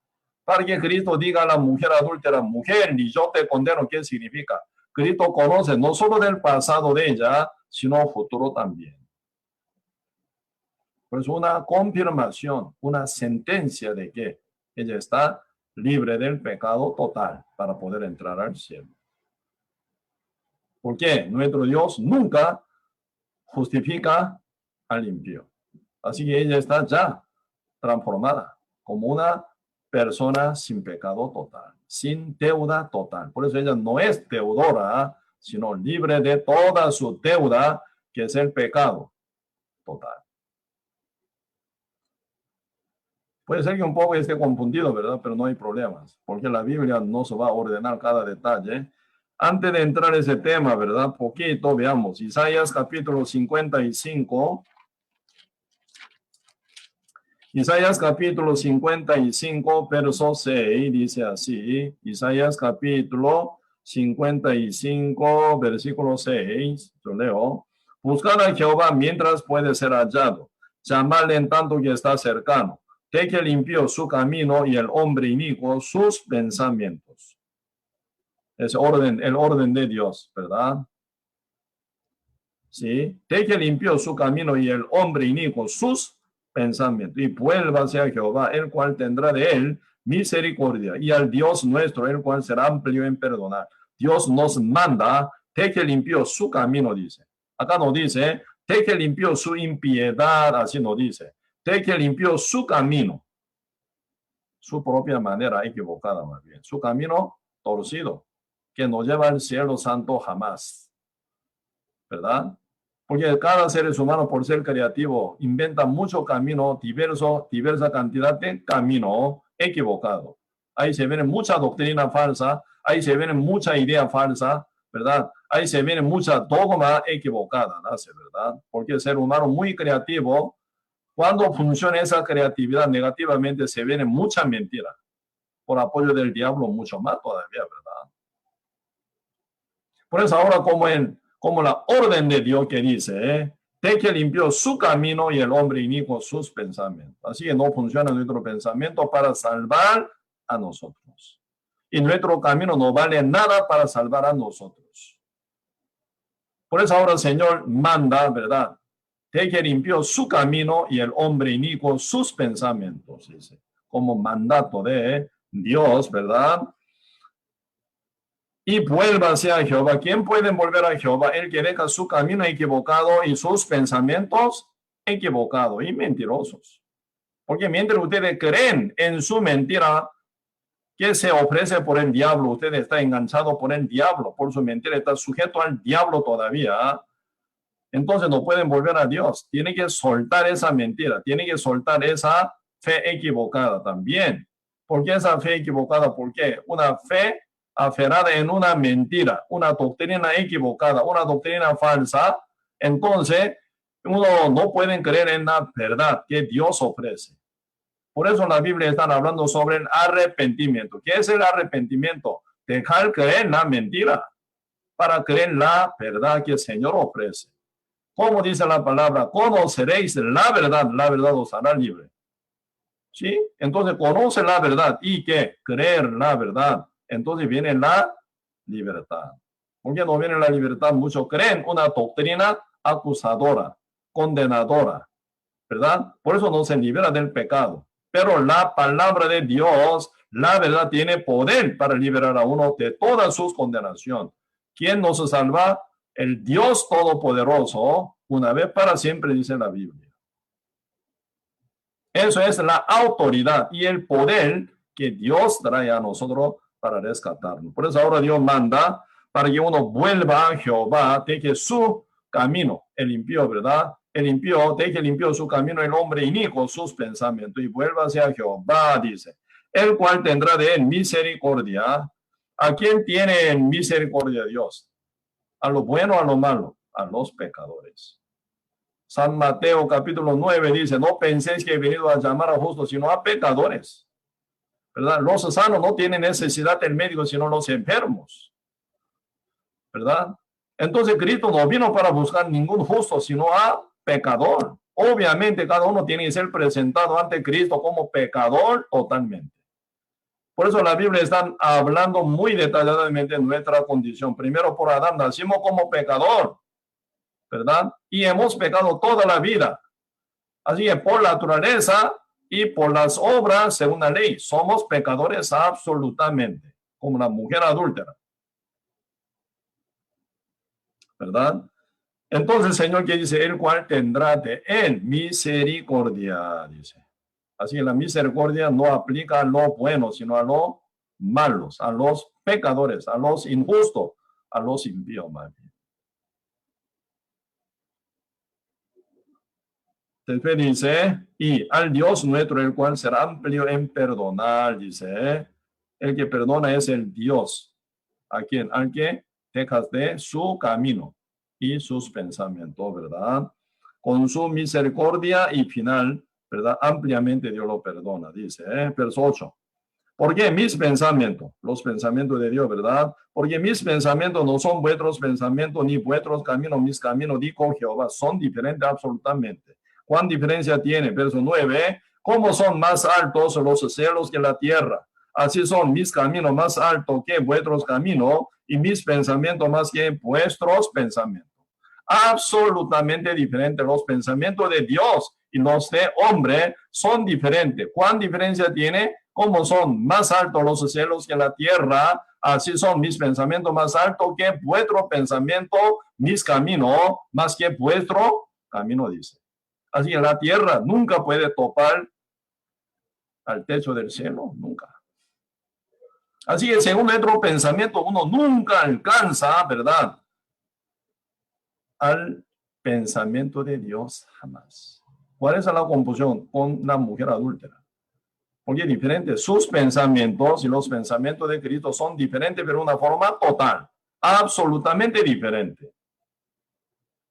Para que Cristo diga a la mujer adúltera, mujer, ni yo te condeno, ¿qué significa? Cristo conoce no solo del pasado de ella, sino el futuro también. Pues una confirmación, una sentencia de que ella está libre del pecado total para poder entrar al cielo. Porque nuestro Dios nunca justifica al impío. Así que ella está ya transformada como una persona sin pecado total, sin deuda total. Por eso ella no es deudora, sino libre de toda su deuda, que es el pecado total. Puede ser que un poco esté confundido, ¿verdad? Pero no hay problemas, porque la Biblia no se va a ordenar cada detalle. Antes de entrar en ese tema, ¿verdad? Poquito, veamos. Isaías capítulo 55. Isaías capítulo 55, verso 6, dice así. Isaías capítulo 55, versículo 6, yo leo. Buscad a Jehová mientras puede ser hallado. Llamadle en tanto que está cercano. Que limpió su camino y el hombre inicuo sus pensamientos. Es el orden de Dios, ¿verdad? Sí. Que limpió su camino y el hombre inicuo sus pensamientos. Y vuélvase a Jehová, el cual tendrá de él misericordia. Y al Dios nuestro, el cual será amplio en perdonar. Dios nos manda, que limpió su camino, dice. Acá no dice, que limpió su impiedad, así no dice. Que limpió su camino, su propia manera equivocada más bien, su camino torcido, que no lleva al cielo santo jamás, ¿verdad? Porque cada ser humano, por ser creativo, inventa mucho camino, diversa cantidad de camino equivocado. Ahí se viene mucha doctrina falsa, ahí se viene mucha idea falsa, ¿verdad? Ahí se viene mucha dogma equivocada, nace, ¿verdad? Porque el ser humano muy creativo, cuando funciona esa creatividad negativamente, se viene mucha mentira. Por apoyo del diablo, mucho más todavía, ¿verdad? Por eso ahora como la orden de Dios que dice, que limpió su camino y el hombre inicuo sus pensamientos. Así que no funciona nuestro pensamiento para salvar a nosotros. Y nuestro camino no vale nada para salvar a nosotros. Por eso ahora el Señor manda, ¿verdad? Que limpió su camino y el hombre inicuo sus pensamientos, dice, como mandato de Dios, ¿verdad? Y vuélvase a Jehová. ¿Quién puede volver a Jehová? El que deja su camino equivocado y sus pensamientos equivocados y mentirosos. Porque mientras ustedes creen en su mentira que se ofrece por el diablo, usted está enganchado por el diablo, por su mentira, está sujeto al diablo todavía. Entonces no pueden volver a Dios. Tiene que soltar esa mentira, tiene que soltar esa fe equivocada también. ¿Por qué esa fe equivocada? Porque una fe aferrada en una mentira, una doctrina equivocada, una doctrina falsa, entonces uno no puede creer en la verdad que Dios ofrece. Por eso en la Biblia están hablando sobre el arrepentimiento. ¿Qué es el arrepentimiento? Dejar creer en la mentira para creer en la verdad que el Señor ofrece. Como dice la palabra, conoceréis la verdad os hará libre. ¿Sí? Entonces conoce la verdad y que creer la verdad. Entonces viene la libertad. ¿Por qué no viene la libertad? Muchos creen una doctrina acusadora, condenadora, ¿verdad? Por eso no se libera del pecado. Pero la palabra de Dios, la verdad, tiene poder para liberar a uno de toda su condenación. ¿Quién nos salva? El Dios Todopoderoso, una vez para siempre, dice la Biblia. Eso es la autoridad y el poder que Dios trae a nosotros para rescatarnos. Por eso ahora Dios manda para que uno vuelva a Jehová, de que su camino, el impío, ¿verdad? El impío, de que limpió su camino el hombre inicuo sus pensamientos y vuelva hacia Jehová, dice, el cual tendrá de él misericordia. ¿A quién tiene misericordia Dios? ¿A lo bueno o a lo malo? A los pecadores. San Mateo capítulo 9 dice, no penséis que he venido a llamar a justos, sino a pecadores. ¿Verdad? Los sanos no tienen necesidad del médico, sino los enfermos. ¿Verdad? Entonces Cristo no vino para buscar ningún justo, sino a pecador. Obviamente cada uno tiene que ser presentado ante Cristo como pecador totalmente. Por eso la Biblia está hablando muy detalladamente de nuestra condición. Primero por Adán nacimos como pecador, ¿verdad? Y hemos pecado toda la vida. Así que por naturaleza y por las obras, según la ley, somos pecadores absolutamente, como la mujer adúltera. ¿Verdad? Entonces, Señor, que dice, el cual tendrá de él misericordia, dice. Así que la misericordia no aplica a lo bueno, sino a los malos, a los pecadores, a los injustos, a los impíos, más bien. Después dice, y al Dios nuestro, el cual será amplio en perdonar, dice, el que perdona es el Dios, a quien, al que dejas de su camino y sus pensamientos, ¿verdad? Con su misericordia y final, ¿verdad? Ampliamente Dios lo perdona, dice, verso 8. Porque mis pensamientos, los pensamientos de Dios, ¿verdad? Porque mis pensamientos no son vuestros pensamientos, ni vuestros caminos, mis caminos, dijo Jehová, son diferentes absolutamente. ¿Cuán diferencia tiene? Verso 9. ¿Cómo son más altos los cielos que la tierra? Así son mis caminos más altos que vuestros caminos y mis pensamientos más que vuestros pensamientos. Absolutamente diferentes. Los pensamientos de Dios y los de hombre son diferentes. ¿Cuán diferencia tiene? Como son más altos los cielos que la tierra, así son mis pensamientos más altos que vuestro pensamiento, mis caminos más que vuestro camino, dice. Así que la tierra nunca puede topar al techo del cielo, nunca. Así que según nuestro pensamiento, uno nunca alcanza, ¿verdad?, al pensamiento de Dios, jamás. ¿Cuál es la confusión con la mujer adúltera? Porque es diferente. Sus pensamientos y los pensamientos de Cristo son diferentes, pero de una forma total, absolutamente diferente.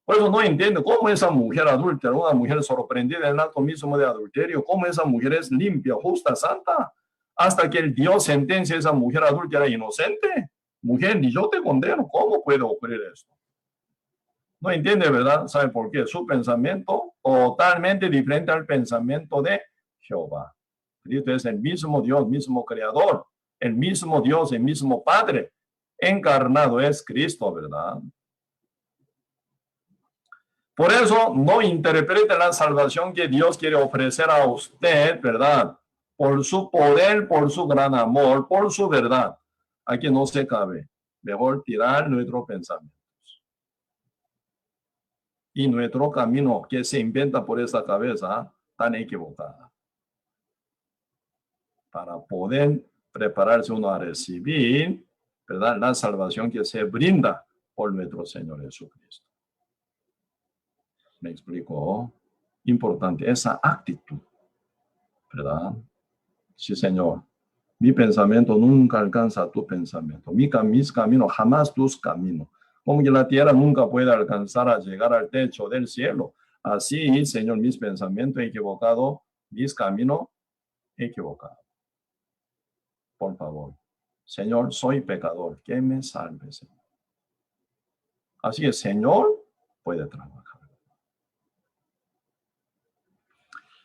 Por eso no entiendo cómo esa mujer adúltera, una mujer sorprendida en el acto mismo de adulterio, cómo esa mujer es limpia, justa, santa, hasta que el Dios sentencia a esa mujer adúltera inocente. Mujer, ni yo te condeno. ¿Cómo puede ocurrir esto? No entiende, ¿verdad? ¿Sabe por qué? Su pensamiento totalmente diferente al pensamiento de Jehová. Cristo es el mismo Dios, mismo creador, el mismo Dios, el mismo Padre. Encarnado es Cristo, ¿verdad? Por eso no interprete la salvación que Dios quiere ofrecer a usted, ¿verdad? Por su poder, por su gran amor, por su verdad. Aquí no se cabe. Mejor tirar nuestro pensamiento. Y nuestro camino que se inventa por esa cabeza tan equivocada. Para poder prepararse uno a recibir, ¿verdad?, la salvación que se brinda por nuestro Señor Jesucristo. ¿Me explico? Importante esa actitud, ¿verdad? Sí, Señor. Mi pensamiento nunca alcanza tu pensamiento. Mis caminos jamás tus caminos. Como que la tierra nunca puede alcanzar a llegar al techo del cielo. Así, Señor, mis pensamientos equivocados, mis caminos equivocados. Por favor. Señor, soy pecador. Que me salve, Señor. Así que, Señor, puede trabajar.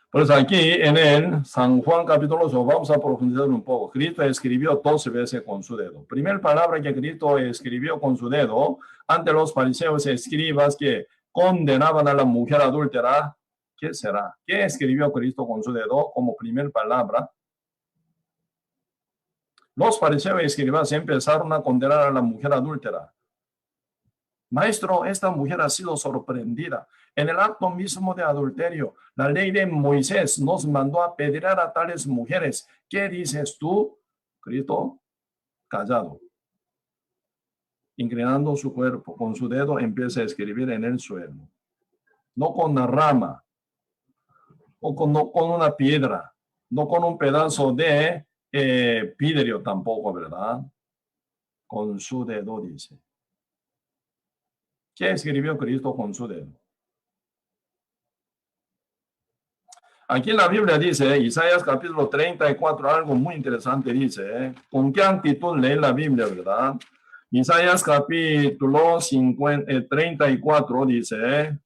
Por eso aquí en el San Juan capítulo 8 vamos a profundizar un poco. Cristo escribió 12 veces con su dedo. Primera palabra que Cristo escribió con su dedo ante los fariseos escribas que condenaban a la mujer adúltera. ¿Qué será? ¿Qué escribió Cristo con su dedo como primera palabra? Los fariseos y escribas empezaron a condenar a la mujer adúltera. Maestro, esta mujer ha sido sorprendida. En el acto mismo de adulterio, la ley de Moisés nos mandó a apedrear a tales mujeres. ¿Qué dices tú? Cristo, callado. Inclinando su cuerpo, con su dedo empieza a escribir en el suelo. No con una rama, o no con una piedra, no con un pedazo de vidrio tampoco, ¿verdad? Con su dedo dice. ¿Qué escribió Cristo con su dedo? Aquí en la Biblia dice, Isaías capítulo 34, algo muy interesante dice, ¿con qué actitud lee la Biblia, verdad? Isaías capítulo 34 dice,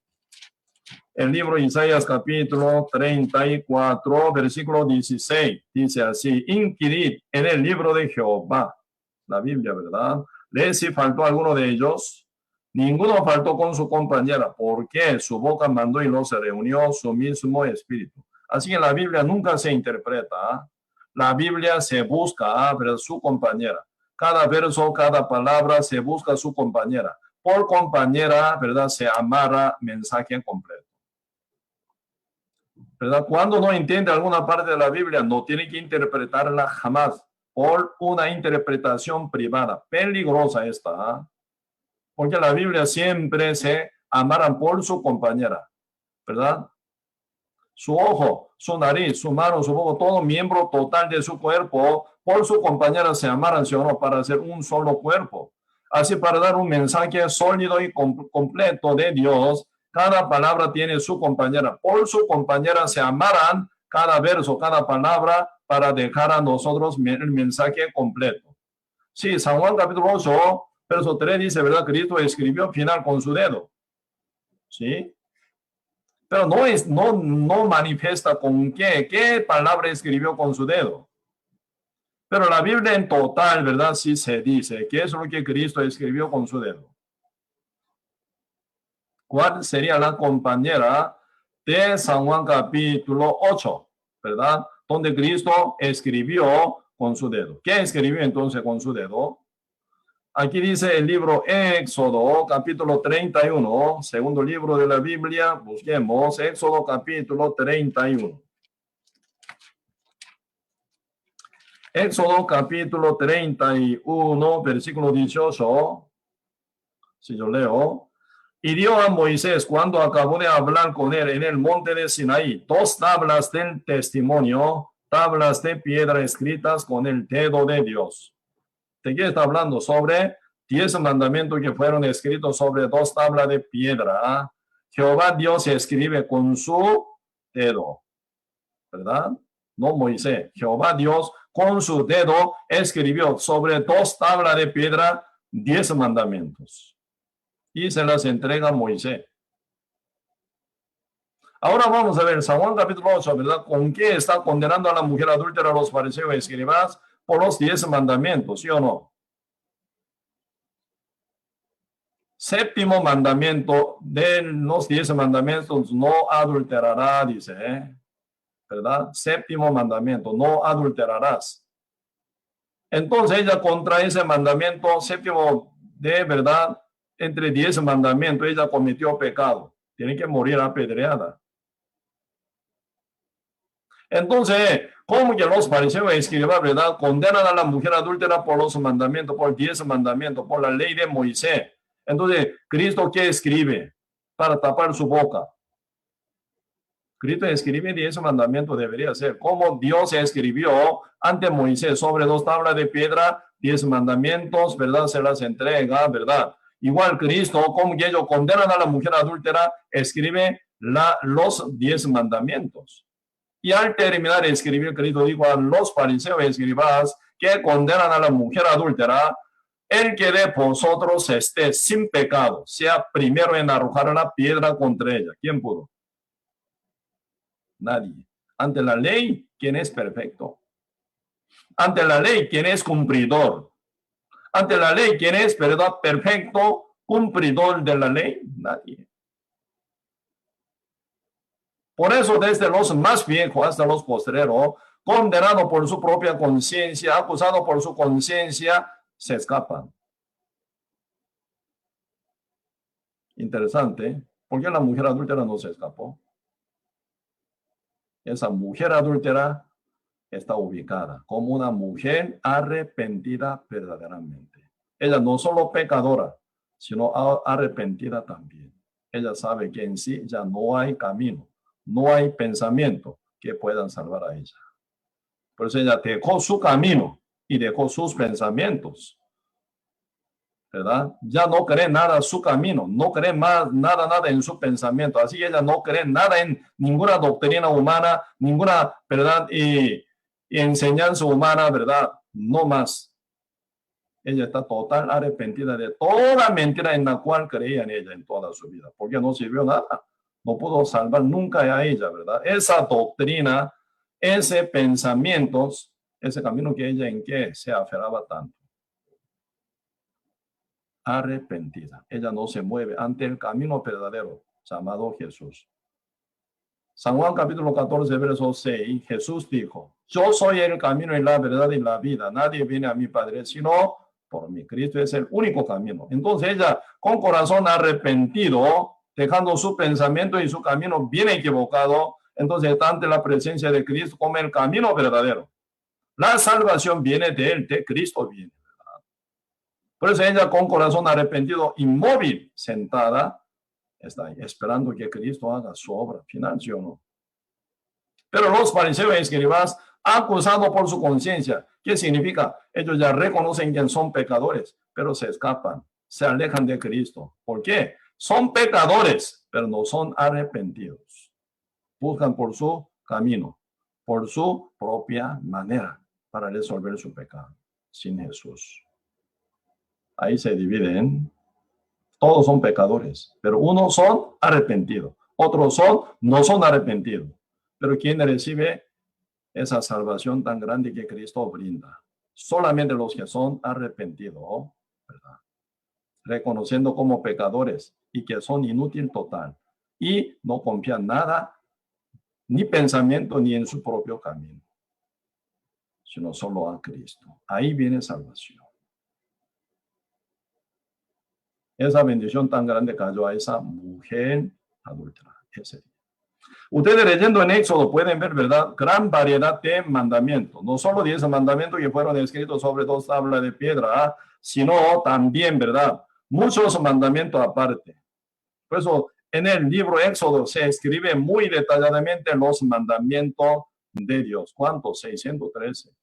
el libro de Isaías capítulo 34, versículo 16, dice así, inquirid en el libro de Jehová, la Biblia, ¿verdad? Lee si faltó alguno de ellos. Ninguno faltó con su compañera, porque su boca mandó y no se reunió su mismo espíritu. Así que la Biblia nunca se interpreta. La Biblia se busca a su compañera. Cada verso, cada palabra se busca su compañera. Por compañera, ¿verdad? Se amarra mensaje completo. ¿Verdad? Cuando no entiende alguna parte de la Biblia, no tiene que interpretarla jamás por una interpretación privada. Peligrosa esta, porque la Biblia siempre se amarran por su compañera, ¿verdad? Su ojo, su nariz, su mano, su boca, todo miembro total de su cuerpo, por su compañera se amarran, ¿sí o no? Para hacer un solo cuerpo. Así, para dar un mensaje sólido y completo de Dios, cada palabra tiene su compañera. Por su compañera se amarran cada verso, cada palabra, para dejar a nosotros el mensaje completo. Sí, San Juan capítulo 8, verso 3 dice, ¿verdad? Cristo escribió final con su dedo. ¿Sí? Pero no manifiesta con qué palabra escribió con su dedo. Pero la Biblia en total, ¿verdad? Sí se dice que es lo que Cristo escribió con su dedo. ¿Cuál sería la compañera de San Juan capítulo 8, ¿verdad? Donde Cristo escribió con su dedo. ¿Qué escribió entonces con su dedo? Aquí dice el libro Éxodo, capítulo 31, segundo libro de la Biblia. Busquemos Éxodo, capítulo 31. Éxodo, capítulo 31, versículo 18. Si yo leo. Y dio a Moisés, cuando acabó de hablar con él en el monte de Sinaí, 2 tablas del testimonio, tablas de piedra escritas con el dedo de Dios. ¿De qué está hablando? Sobre 10 mandamientos que fueron escritos sobre 2 tablas de piedra. Jehová Dios escribe con su dedo, ¿verdad? No Moisés. Jehová Dios con su dedo escribió sobre 2 tablas de piedra 10 mandamientos. Y se las entrega a Moisés. Ahora vamos a ver San Juan capítulo 8, ¿verdad? ¿Con qué está condenando a la mujer adúltera a los fariseos y escribas? Por los 10 mandamientos, ¿sí o no? Séptimo mandamiento de los 10 mandamientos, no adulterará, dice, ¿verdad? Séptimo mandamiento, no adulterarás. Entonces ella contra ese mandamiento séptimo de verdad, entre 10 mandamientos, ella cometió pecado. Tiene que morir apedreada. Entonces, ¿cómo que los fariseos escriban, verdad? Condenan a la mujer adúltera por los mandamientos, por 10 mandamientos, por la ley de Moisés. Entonces, ¿Cristo qué escribe? Para tapar su boca. Cristo escribe 10 mandamientos, debería ser. Como Dios escribió ante Moisés sobre 2 tablas de piedra, 10 mandamientos, ¿verdad? Se las entrega, ¿verdad? Igual Cristo, como que ellos condenan a la mujer adúltera, escribe los 10 mandamientos. Y al terminar de escribir, Cristo dijo a los fariseos y escribas que condenan a la mujer adúltera, el que de vosotros esté sin pecado, sea primero en arrojar la piedra contra ella. ¿Quién pudo? Nadie. Ante la ley, ¿quién es perfecto? Ante la ley, ¿quién es cumplidor? Ante la ley, ¿quién es, verdad, perfecto, cumplidor de la ley? Nadie. Por eso, desde los más viejos hasta los postreros, condenado por su propia conciencia, acusado por su conciencia, se escapan. Interesante. ¿Por qué la mujer adúltera no se escapó? Esa mujer adúltera está ubicada como una mujer arrepentida verdaderamente. Ella no solo pecadora, sino arrepentida también. Ella sabe que en sí ya no hay camino, no hay pensamiento que puedan salvar a ella. Por eso ella dejó su camino y dejó sus pensamientos, ¿verdad? Ya no cree nada en su camino, no cree más nada en su pensamiento. Así que ella no cree nada en ninguna doctrina humana, ninguna, ¿verdad? Y enseñanza humana, ¿verdad? No más. Ella está total arrepentida de toda mentira en la cual creía en ella en toda su vida, porque no sirvió nada. No pudo salvar nunca a ella, ¿verdad? Esa doctrina, ese pensamientos, ese camino que ella en que se aferraba tanto. arrepentida. Ella no se mueve ante el camino verdadero llamado Jesús. San Juan capítulo 14, verso 6, Jesús dijo, yo soy el camino y la verdad y la vida. Nadie viene a mi Padre sino por mí. Cristo es el único camino. Entonces ella, con corazón arrepentido, dejando su pensamiento y su camino bien equivocado, entonces está ante la presencia de Cristo como el camino verdadero. La salvación viene de él, de Cristo viene. Por eso ella, con corazón arrepentido, inmóvil, sentada, está ahí, esperando que Cristo haga su obra final, ¿sí o no? Pero los fariseos y escribas, acusados por su conciencia, ¿qué significa? Ellos ya reconocen que son pecadores, pero se escapan, se alejan de Cristo. ¿Por qué? Son pecadores, pero no son arrepentidos. Buscan por su camino, por su propia manera, para resolver su pecado, sin Jesús. Ahí se dividen. Todos son pecadores, pero unos son arrepentidos, otros no son arrepentidos. Pero ¿quién recibe esa salvación tan grande que Cristo brinda? Solamente los que son arrepentidos, ¿verdad? Reconociendo como pecadores y que son inútil total y no confían nada, ni pensamiento, ni en su propio camino, sino solo a Cristo. Ahí viene salvación. Esa bendición tan grande cayó a esa mujer adúltera ese día. Ustedes leyendo en Éxodo pueden ver, ¿verdad? Gran variedad de mandamientos. No solo 10 mandamientos que fueron escritos sobre 2 tablas de piedra, sino también, ¿verdad? Muchos mandamientos aparte. Por eso en el libro Éxodo se escribe muy detalladamente los mandamientos de Dios. ¿Cuántos? 613.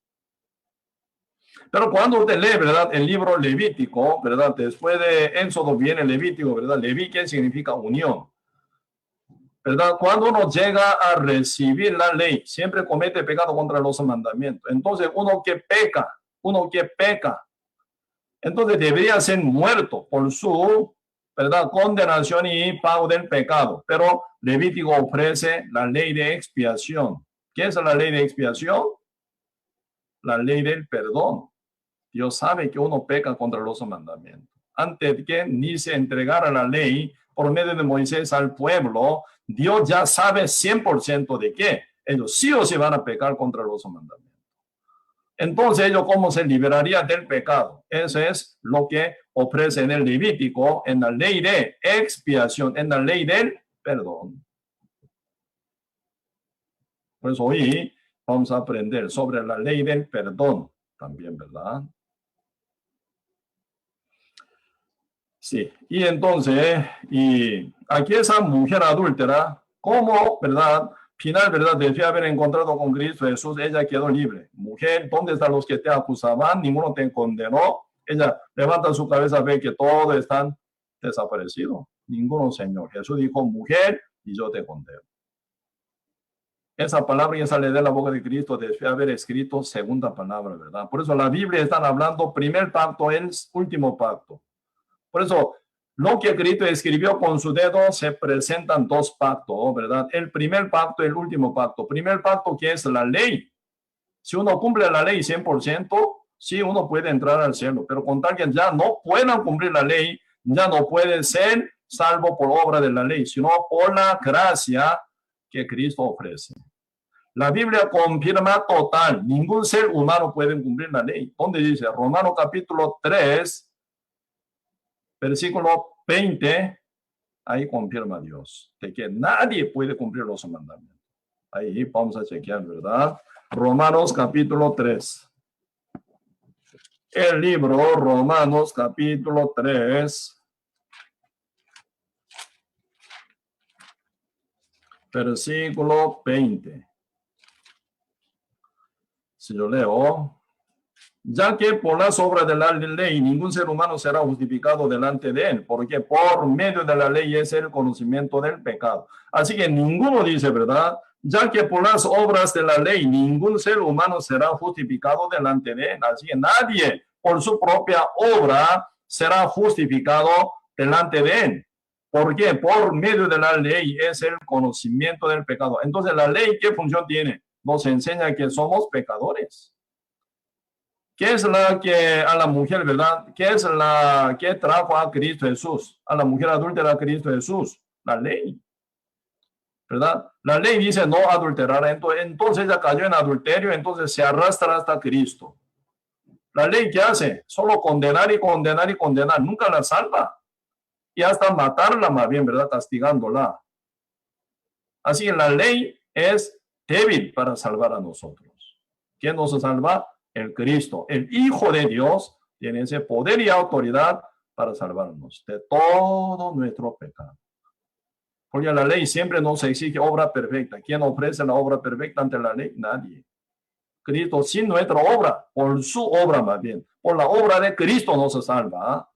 Pero cuando usted lee, ¿verdad? El libro Levítico, ¿verdad? Después de Éxodo viene Levítico, ¿verdad? Leví, ¿qué significa? Unión, ¿verdad? Cuando uno llega a recibir la ley, siempre comete pecado contra los mandamientos. Entonces, uno que peca, entonces debería ser muerto por su, ¿verdad? Condenación y pago del pecado. Pero Levítico ofrece la ley de expiación. ¿Qué es la ley de expiación? La ley del perdón. Dios sabe que uno peca contra los mandamientos. Antes de que ni se entregara la ley por medio de Moisés al pueblo, Dios ya sabe 100% de que ellos sí o sí van a pecar contra los mandamientos. Entonces, ellos, ¿cómo se liberarían del pecado? Eso es lo que ofrece en el Levítico, en la ley de expiación, en la ley del perdón. Por eso hoy vamos a aprender sobre la ley del perdón también, ¿verdad? Sí, y entonces, y aquí esa mujer adúltera, ¿cómo, verdad? Final, ¿verdad? Debía haber encontrado con Cristo Jesús, ella quedó libre. Mujer, ¿dónde están los que te acusaban? Ninguno te condenó. Ella levanta su cabeza, ve que todos están desaparecidos. Ninguno, Señor. Jesús dijo, mujer, y yo te condeno. Esa palabra ya sale de la boca de Cristo, debe haber escrito segunda palabra, ¿verdad? Por eso la Biblia están hablando primer pacto, el último pacto. Por eso, lo que Cristo escribió con su dedo se presentan 2 pactos, ¿verdad? El primer pacto y el último pacto. Primer pacto, que es la ley. Si uno cumple la ley 100%, sí, uno puede entrar al cielo. Pero con tal que ya no puedan cumplir la ley, ya no puede ser salvo por obra de la ley, sino por la gracia que Cristo ofrece. La Biblia confirma total. Ningún ser humano puede cumplir la ley. ¿Dónde dice? Romanos capítulo 3. Versículo 20, ahí confirma Dios de que nadie puede cumplir los mandamientos. Ahí vamos a chequear, ¿verdad? Romanos capítulo 3. El libro Romanos capítulo 3. Versículo 20. Si yo leo, ya que por las obras de la ley ningún ser humano será justificado delante de él, porque por medio de la ley es el conocimiento del pecado. Así que ninguno dice, ¿verdad? Ya que por las obras de la ley ningún ser humano será justificado delante de él. Así que nadie por su propia obra será justificado delante de él. ¿Por qué? Por medio de la ley es el conocimiento del pecado. Entonces, ¿la ley qué función tiene? Nos enseña que somos pecadores. ¿Qué es la que a la mujer, verdad? ¿Qué es la que trajo a Cristo Jesús? A la mujer adúltera a Cristo Jesús. La ley, ¿verdad? La ley dice no adulterar. Entonces ella cayó en adulterio, entonces se arrastra hasta Cristo. La ley, ¿qué hace? Solo condenar y condenar y condenar. Nunca la salva. Y hasta matarla más bien, ¿verdad? Castigándola. Así que la ley es débil para salvar a nosotros. ¿Quién nos salva? El Cristo, el Hijo de Dios, tiene ese poder y autoridad para salvarnos de todo nuestro pecado. Porque la ley siempre nos exige obra perfecta. ¿Quién ofrece la obra perfecta ante la ley? Nadie. Cristo, sin nuestra obra, por su obra más bien, por la obra de Cristo nos salva,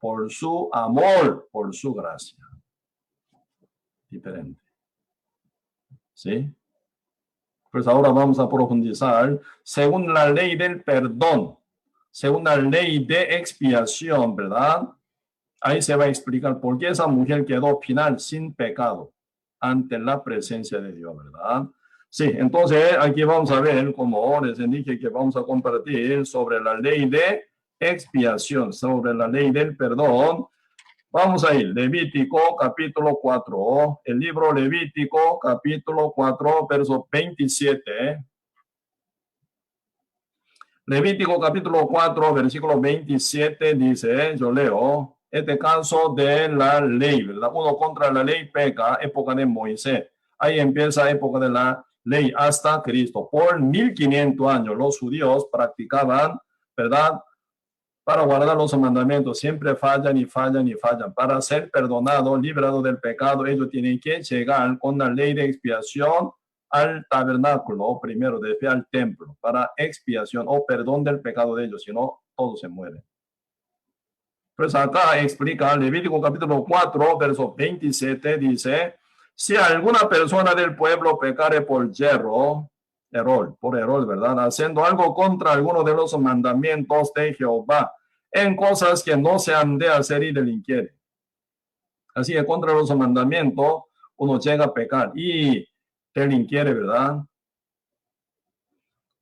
por su amor, por su gracia. Diferente. ¿Sí? Pues ahora vamos a profundizar según la ley del perdón, según la ley de expiación, ¿verdad? Ahí se va a explicar por qué esa mujer quedó final sin pecado ante la presencia de Dios, ¿verdad? Sí, entonces aquí vamos a ver, como les dije que vamos a compartir sobre la ley de expiación, sobre la ley del perdón. Vamos a ir, Levítico capítulo 4, el libro Levítico capítulo 4, verso 27. Levítico capítulo 4, versículo 27 dice, yo leo, este caso de la ley, ¿verdad? Uno contra la ley peca, época de Moisés. Ahí empieza época de la ley hasta Cristo. Por 1500 años los judíos practicaban, ¿verdad? Para guardar los mandamientos, siempre fallan y fallan y fallan. Para ser perdonado, librado del pecado, ellos tienen que llegar con la ley de expiación al tabernáculo, primero, después al templo, para expiación o perdón del pecado de ellos, si no, todos se mueren. Pues acá explica Levítico capítulo 4, verso 27, dice, si alguna persona del pueblo pecare por error, ¿verdad? Haciendo algo contra alguno de los mandamientos de Jehová, en cosas que no se han de hacer y delinquiere. Así que contra los mandamientos uno llega a pecar y delinquiere, ¿verdad?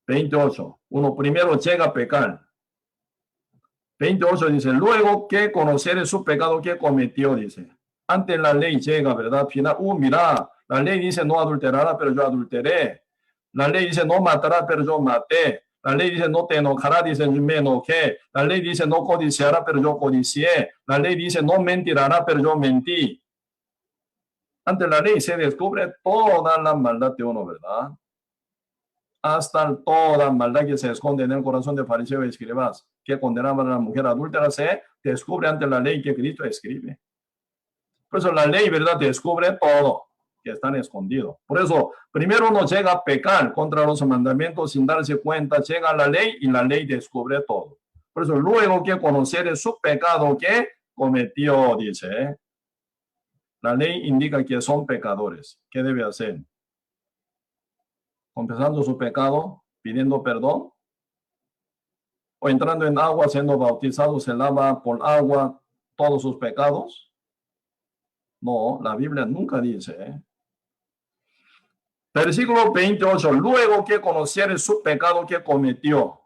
28. Uno primero llega a pecar. 28 dice, luego que conociere su pecado que cometió, dice. Antes la ley llega, ¿verdad? Final, mira, la ley dice no adulterará, pero yo adulteré. La ley dice no matará, pero yo maté. La ley dice no te enojará, dice me enojé. La ley dice no codiciará, pero yo codicié. La ley dice no mentirá, pero yo mentí. Ante la ley se descubre toda la maldad de uno, ¿verdad? Hasta toda maldad que se esconde en el corazón de fariseos y escribas, que condenaban a la mujer adúltera, se descubre ante la ley que Cristo escribe. Por eso la ley, ¿verdad?, descubre todo que están escondidos. Por eso, primero uno llega a pecar contra los mandamientos sin darse cuenta, llega a la ley y la ley descubre todo. Por eso, luego que conocer su pecado que cometió, dice, la ley indica que son pecadores. ¿Qué debe hacer? Confesando su pecado, pidiendo perdón, o entrando en agua, siendo bautizado, se lava por agua todos sus pecados. No, la Biblia nunca dice. Versículo 28, luego que conociere su pecado que cometió,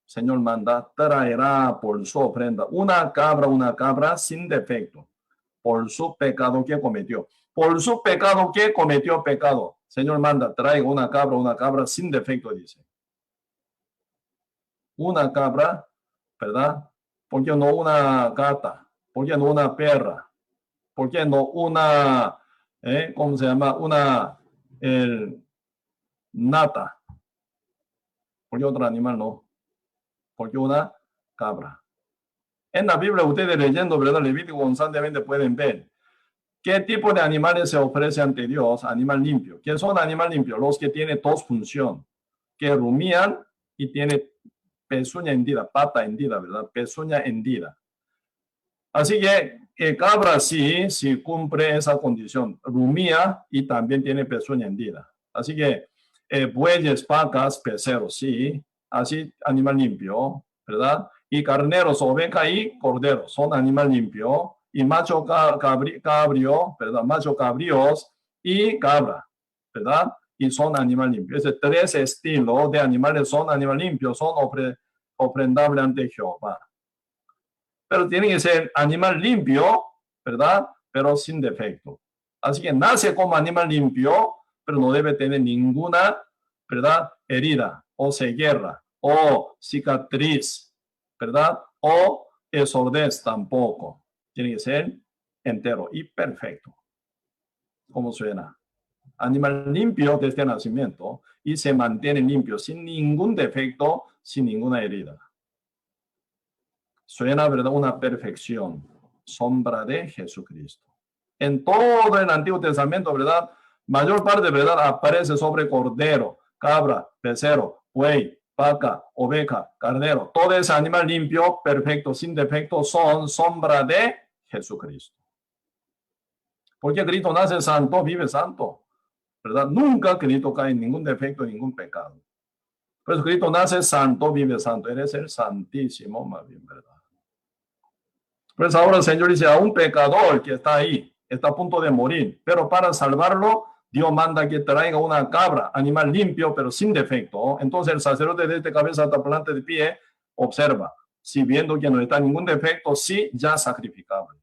Señor manda, traerá por su ofrenda una cabra sin defecto, por su pecado que cometió. Por su pecado que cometió pecado. Señor manda, traiga una cabra sin defecto, dice. Una cabra, ¿verdad? ¿Por qué no una gata? ¿Por qué no una perra? ¿Por qué no una, ¿cómo se llama? Una nata. ¿Por qué otro animal no? ¿Por qué una cabra? En la Biblia, ustedes leyendo, ¿verdad? Levítico constantemente pueden ver qué tipo de animales se ofrece ante Dios. Animal limpio. ¿Qué son animales limpios? Los que tienen dos funciones. Que rumían y tienen pezuña hendida, pata hendida, ¿verdad? Pezuña hendida. Así que cabra sí cumple esa condición. Rumía y también tiene pezuña hendida. Así que bueyes, vacas, peceros, sí. Así animal limpio, ¿verdad? Y carneros, oveja y cordero son animal limpio. Y macho cabrío, ¿verdad? Macho cabríos y cabra, ¿verdad? y son animal limpio. Ese tres estilos de animales son animal limpio, son ofrendables ante Jehová. Pero tiene que ser animal limpio, ¿verdad? Pero sin defecto. Así que nace como animal limpio, pero no debe tener ninguna, ¿verdad? Herida o ceguera o cicatriz, ¿verdad? O sordez tampoco. Tiene que ser entero y perfecto. ¿Cómo suena? Animal limpio desde el nacimiento y se mantiene limpio sin ningún defecto, sin ninguna herida. Suena, ¿verdad? Una perfección, sombra de Jesucristo. En todo el Antiguo Testamento, ¿verdad? Mayor parte, ¿verdad? Aparece sobre cordero, cabra, becerro, buey, vaca, oveja, carnero. Todo ese animal limpio, perfecto, sin defecto, son sombra de Jesucristo. Porque Cristo nace santo, vive santo, ¿verdad? Nunca Cristo cae en ningún defecto, en ningún pecado. Pues Cristo nace santo, vive santo. Él es el santísimo, más bien, ¿verdad? Pues ahora el Señor dice a un pecador que está ahí, está a punto de morir, pero para salvarlo, Dios manda que traiga una cabra, animal limpio, pero sin defecto. Entonces el sacerdote desde cabeza hasta planta de pie observa, si viendo que no está ningún defecto, sí, ya sacrificable.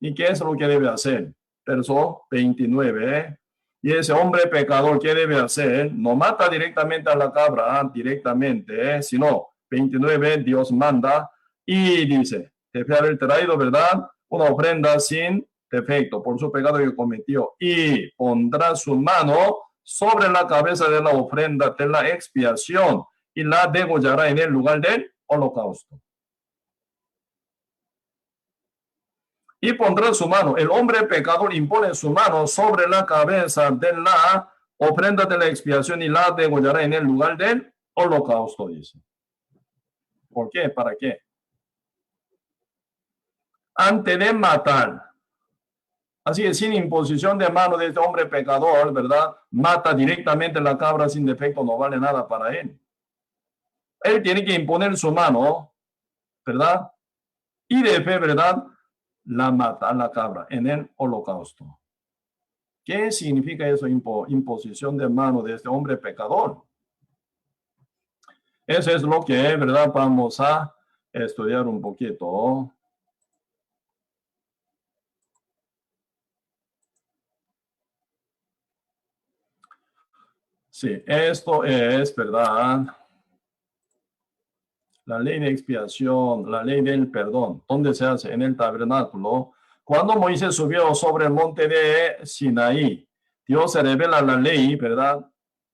¿Y qué es lo que debe hacer? Verso 29. Y ese hombre pecador, ¿qué debe hacer? No mata directamente a la cabra, directamente, sino 29, Dios manda y dice, debe haber traído, ¿verdad? Una ofrenda sin defecto por su pecado que cometió y pondrá su mano sobre la cabeza de la ofrenda de la expiación y la degollará en el lugar del holocausto. Y pondrá su mano. El hombre pecador impone su mano sobre la cabeza de la ofrenda de la expiación y la degollará en el lugar del holocausto, dice. ¿Por qué? ¿Para qué? Antes de matar. Así que sin imposición de mano de este hombre pecador, ¿verdad? Mata directamente la cabra sin defecto, no vale nada para él. Él tiene que imponer su mano, ¿verdad? Y de fe, ¿verdad? La mata, la cabra, en el holocausto. ¿Qué significa eso? Imposición de mano de este hombre pecador. Eso es lo que, ¿verdad? Vamos a estudiar un poquito. Sí, esto es, ¿verdad? La ley de expiación, la ley del perdón. ¿Dónde se hace? En el tabernáculo. Cuando Moisés subió sobre el monte de Sinaí, Dios se revela la ley, ¿verdad?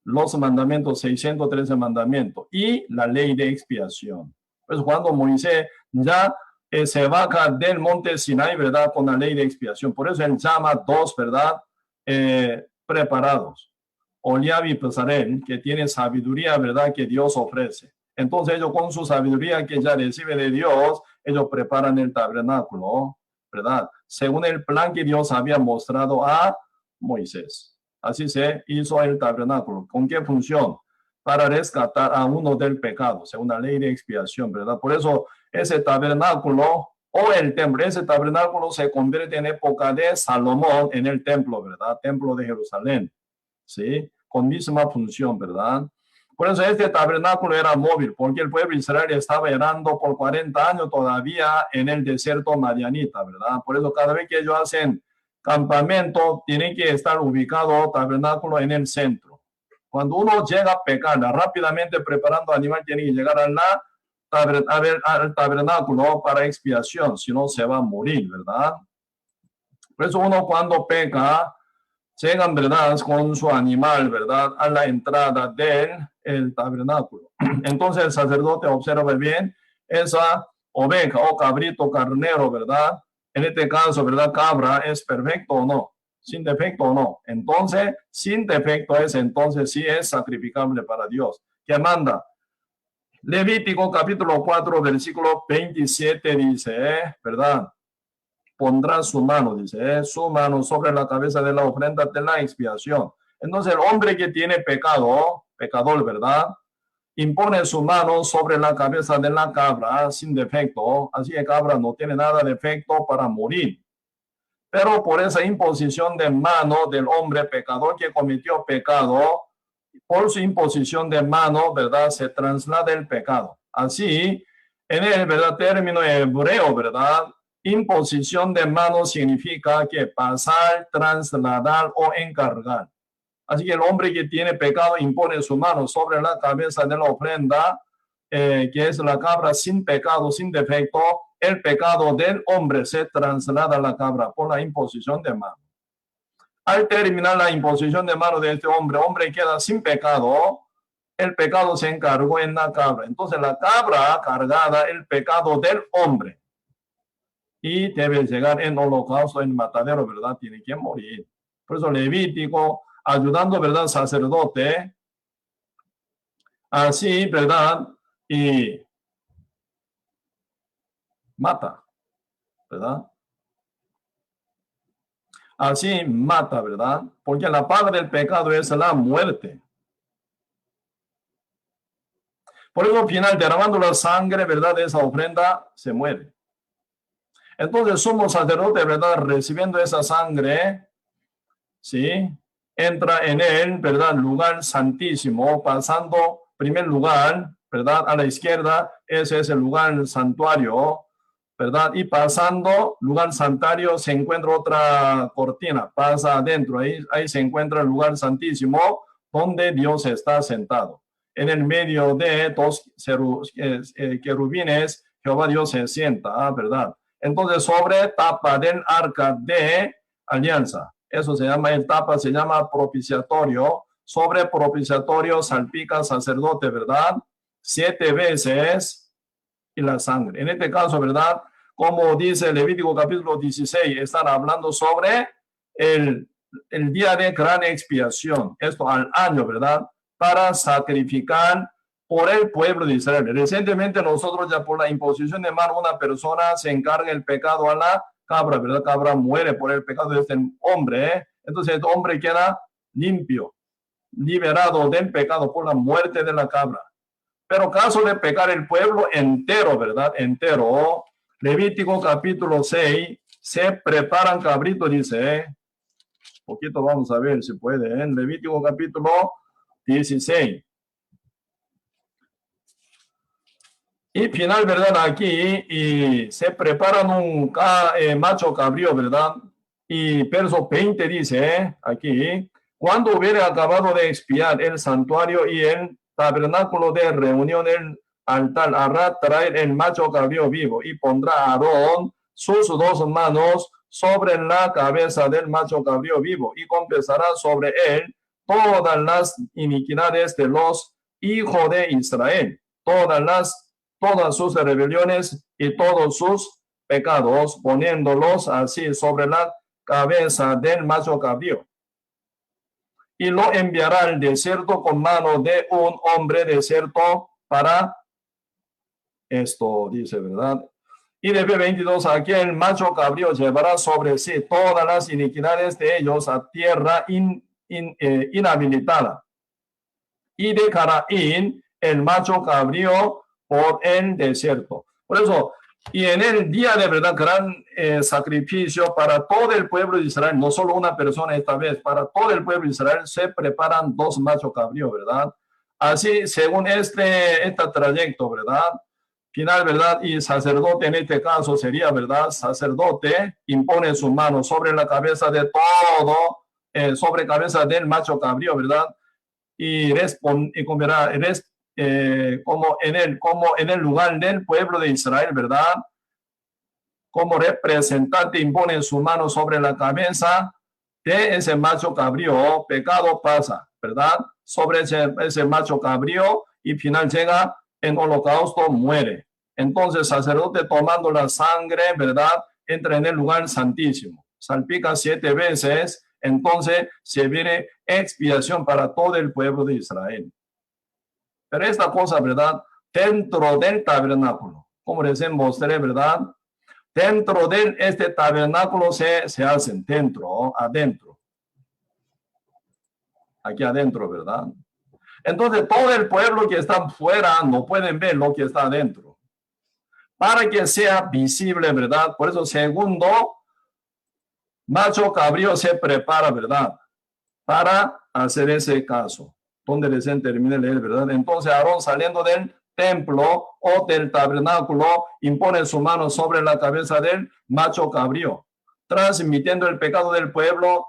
Los mandamientos, 613 mandamientos y la ley de expiación. Pues cuando Moisés ya se baja del monte Sinaí, ¿verdad? Con la ley de expiación. Por eso él llama dos, ¿verdad? Preparados. Oliab y Bezalel, que tiene sabiduría, ¿verdad? Que Dios ofrece. Entonces ellos con su sabiduría que ya recibe de Dios, ellos preparan el tabernáculo, ¿verdad? Según el plan que Dios había mostrado a Moisés. Así se hizo el tabernáculo. ¿Con qué función? Para rescatar a uno del pecado, según la ley de expiación, ¿verdad? Por eso ese tabernáculo o el templo, ese tabernáculo se convierte en época de Salomón en el templo, ¿verdad? Templo de Jerusalén, ¿sí? Con misma función, ¿verdad? Por eso este tabernáculo era móvil, porque el pueblo de Israel estaba errando por 40 años todavía en el desierto madianita, ¿verdad? Por eso cada vez que ellos hacen campamento, tienen que estar ubicado tabernáculo en el centro. Cuando uno llega a pecar, rápidamente preparando animal, tiene que llegar al tabernáculo para expiación, si no se va a morir, ¿verdad? Por eso uno cuando peca, llegan, ¿verdad? Con su animal, ¿verdad? A la entrada del tabernáculo. Entonces el sacerdote observa bien esa oveja o cabrito carnero, ¿verdad? En este caso, ¿verdad? Cabra, ¿es perfecto o no? Sin defecto o no. Entonces, sin defecto es, entonces sí es sacrificable para Dios. ¿Qué manda? Levítico capítulo 4, versículo 27 dice, ¿verdad? Pondrá su mano, dice, su mano sobre la cabeza de la ofrenda de la expiación. Entonces el hombre que tiene pecado, pecador, ¿verdad? Impone su mano sobre la cabeza de la cabra sin defecto. Así que cabra no tiene nada de defecto para morir. Pero por esa imposición de mano del hombre pecador que cometió pecado, por su imposición de mano, ¿verdad? Se traslada el pecado. Así, en el, ¿verdad?, término hebreo, ¿verdad?, imposición de mano significa que pasar, trasladar o encargar. Así que el hombre que tiene pecado impone su mano sobre la cabeza de la ofrenda, que es la cabra sin pecado, sin defecto. El pecado del hombre se traslada a la cabra por la imposición de mano. Al terminar la imposición de mano de este hombre queda sin pecado. El pecado se encargó en la cabra. Entonces la cabra cargada el pecado del hombre. Y debe llegar en holocausto, en matadero, ¿verdad? Tiene que morir. Por eso Levítico, ayudando, ¿verdad?, sacerdote, así, ¿verdad?, y mata, ¿verdad? Así mata, ¿verdad? Porque la paga del pecado es la muerte. Por eso al final, derramando la sangre, ¿verdad?, de esa ofrenda, se muere. Entonces, somos sacerdotes, ¿verdad?, recibiendo esa sangre, ¿sí?, entra en el, ¿verdad?, lugar santísimo, pasando primer lugar, ¿verdad?, a la izquierda, ese es el lugar santuario, ¿verdad? Y pasando lugar santuario se encuentra otra cortina, pasa adentro, ahí se encuentra el lugar santísimo donde Dios está sentado. En el medio de dos querubines, Jehová Dios se sienta, ¿verdad? Entonces, sobre tapa del arca de alianza, eso se llama, el tapa se llama propiciatorio. Sobre propiciatorio salpica sacerdote, ¿verdad?, 7 veces, y la sangre. En este caso, ¿verdad?, como dice Levítico capítulo 16, están hablando sobre el día de gran expiación, esto al año, ¿verdad?, para sacrificar por el pueblo de Israel. Recientemente nosotros ya por la imposición de mano, una persona se encarga el pecado a la cabra, ¿verdad? Cabra muere por el pecado de este hombre, ¿eh? Entonces el hombre queda limpio, liberado del pecado por la muerte de la cabra. Pero caso de pecar el pueblo entero, ¿verdad? Entero. Levítico capítulo 6, se preparan cabritos, dice, ¿eh? Poquito vamos a ver si puede, ¿eh? Levítico capítulo 16. Y final, ¿verdad? Aquí y se preparan un macho cabrío, ¿verdad? Y verso 20 dice, aquí, cuando hubiera acabado de expiar el santuario y el tabernáculo de reunión, el altar, hará traer el macho cabrío vivo y pondrá a Aarón sus 2 manos sobre la cabeza del macho cabrío vivo y confesará sobre él todas las iniquidades de los hijos de Israel, todas sus rebeliones y todos sus pecados, poniéndolos así sobre la cabeza del macho cabrío. Y lo enviará al desierto con mano de un hombre desierto para esto, dice, ¿verdad? Y de 22, aquel macho cabrío llevará sobre sí todas las iniquidades de ellos a tierra inhabilitada. Y dejará el macho cabrío por el desierto. Por eso, y en el día de verdad, gran sacrificio para todo el pueblo de Israel, no solo una persona esta vez, para todo el pueblo de Israel se preparan 2 machos cabríos, ¿verdad? Así, según este trayecto, ¿verdad? Final, ¿verdad? Y sacerdote en este caso sería, ¿verdad? Sacerdote impone su mano sobre la cabeza de todo, sobre cabeza del macho cabrío, ¿verdad? Y comerá, como en el lugar del pueblo de Israel, ¿verdad? Como representante impone su mano sobre la cabeza de ese macho cabrío, pecado pasa, ¿verdad? Sobre ese macho cabrío y final llega en holocausto, muere. Entonces sacerdote tomando la sangre, ¿verdad?, entra en el lugar santísimo, salpica 7 veces, entonces se viene expiación para todo el pueblo de Israel. Pero esta cosa, ¿verdad?, dentro del tabernáculo, como recién mostré, ¿verdad?, dentro de este tabernáculo se hacen, adentro. Aquí adentro, ¿verdad? Entonces todo el pueblo que está fuera no pueden ver lo que está adentro. Para que sea visible, ¿verdad? Por eso, segundo, macho cabrío se prepara, ¿verdad? Para hacer ese caso. Donde recién termine de leer, ¿verdad? Entonces Aarón, saliendo del templo o del tabernáculo, impone su mano sobre la cabeza del macho cabrío, transmitiendo el pecado del pueblo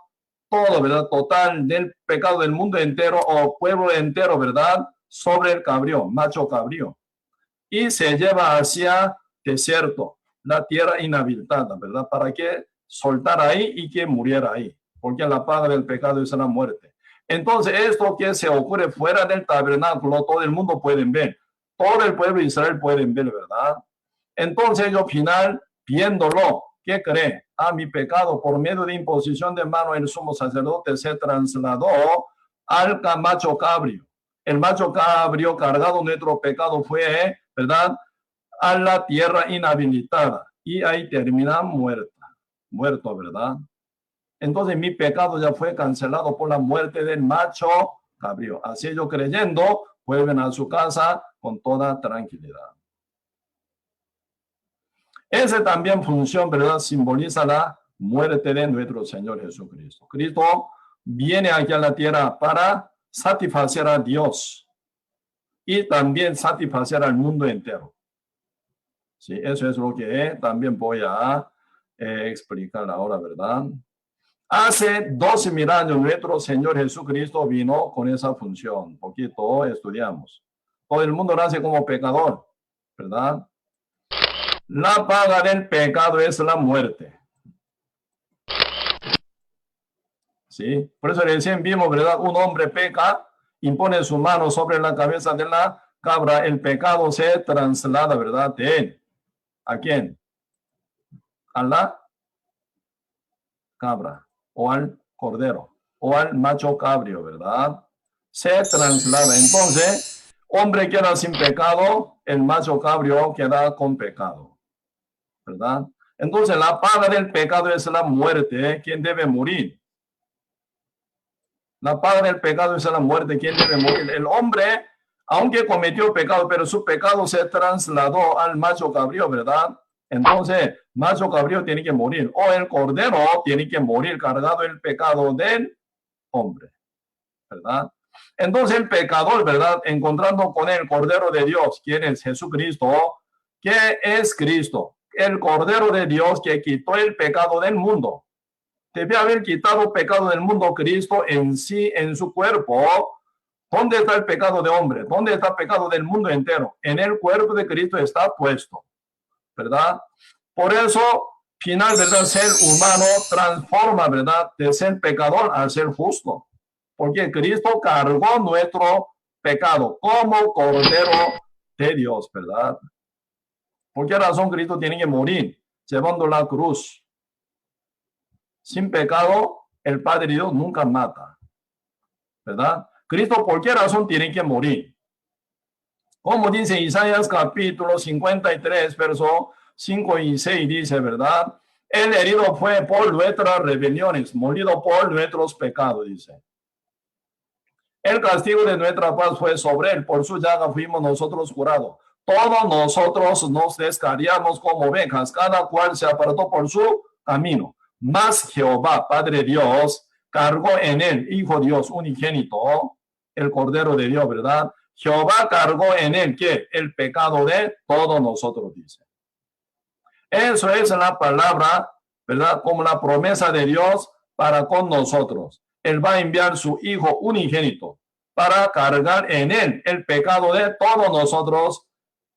todo, ¿verdad? Total del pecado del mundo entero o pueblo entero, ¿verdad? Sobre el cabrío, macho cabrío. Y se lleva hacia desierto, la tierra inhabitada, ¿verdad? Para que soltara ahí y que muriera ahí, porque la paga del pecado es la muerte. Entonces, esto que se ocurre fuera del tabernáculo, todo el mundo puede ver, todo el pueblo de Israel puede ver, ¿verdad? Entonces, ellos final, viéndolo, ¿qué cree? A mi pecado, por medio de imposición de mano, el sumo sacerdote se trasladó al macho cabrío. El macho cabrío cargado nuestro pecado fue, ¿verdad? A la tierra inhabilitada. Y ahí termina muerto, ¿verdad? Entonces mi pecado ya fue cancelado por la muerte del macho cabrío. Así ellos creyendo, vuelven a su casa con toda tranquilidad. Esa también función, ¿verdad? Simboliza la muerte de nuestro Señor Jesucristo. Cristo viene aquí a la tierra para satisfacer a Dios y también satisfacer al mundo entero. Sí, eso es lo que también voy a explicar ahora, ¿verdad? Hace 12,000 años nuestro Señor Jesucristo vino con esa función. Poquito estudiamos. Todo el mundo nace como pecador, ¿verdad? La paga del pecado es la muerte. ¿Sí? Por eso recién vimos, ¿verdad? Un hombre peca, impone su mano sobre la cabeza de la cabra, el pecado se traslada, ¿verdad? De él. ¿A quién? A la cabra o al cordero o al macho cabrio, ¿verdad? Se traslada. Entonces, hombre queda sin pecado, el macho cabrio queda con pecado, ¿verdad? Entonces, la paga del pecado es la muerte. ¿Quién debe morir? La paga del pecado es la muerte. ¿Quién debe morir? El hombre, aunque cometió pecado, pero su pecado se trasladó al macho cabrío, ¿verdad? Entonces, macho cabrío tiene que morir. O el cordero tiene que morir cargado el pecado del hombre, ¿verdad? Entonces el pecador, ¿verdad? Encontrando con el cordero de Dios, quien es Jesucristo, que es Cristo, el cordero de Dios que quitó el pecado del mundo. Debe haber quitado el pecado del mundo Cristo en sí, en su cuerpo. ¿Dónde está el pecado de hombre? ¿Dónde está el pecado del mundo entero? En el cuerpo de Cristo está puesto, ¿verdad? Por eso, final, ¿verdad? Ser humano transforma, ¿verdad? De ser pecador a ser justo. Porque Cristo cargó nuestro pecado como cordero de Dios, ¿verdad? ¿Por qué razón Cristo tiene que morir llevando la cruz? Sin pecado, el Padre Dios nunca mata, ¿verdad? Cristo, ¿por qué razón tiene que morir? Como dice Isaías capítulo 53, verso 5 y 6, dice, ¿verdad? El herido fue por nuestras rebeliones, molido por nuestros pecados, dice. El castigo de nuestra paz fue sobre él, por su llaga fuimos nosotros curados. Todos nosotros nos descarriamos como ovejas, cada cual se apartó por su camino. Mas Jehová, Padre Dios, cargó en él, Hijo Dios unigénito, el Cordero de Dios, ¿verdad? Jehová cargó en él, ¿qué? El pecado de todos nosotros, dice. Eso es la palabra, ¿verdad? Como la promesa de Dios para con nosotros. Él va a enviar su Hijo unigénito para cargar en él el pecado de todos nosotros.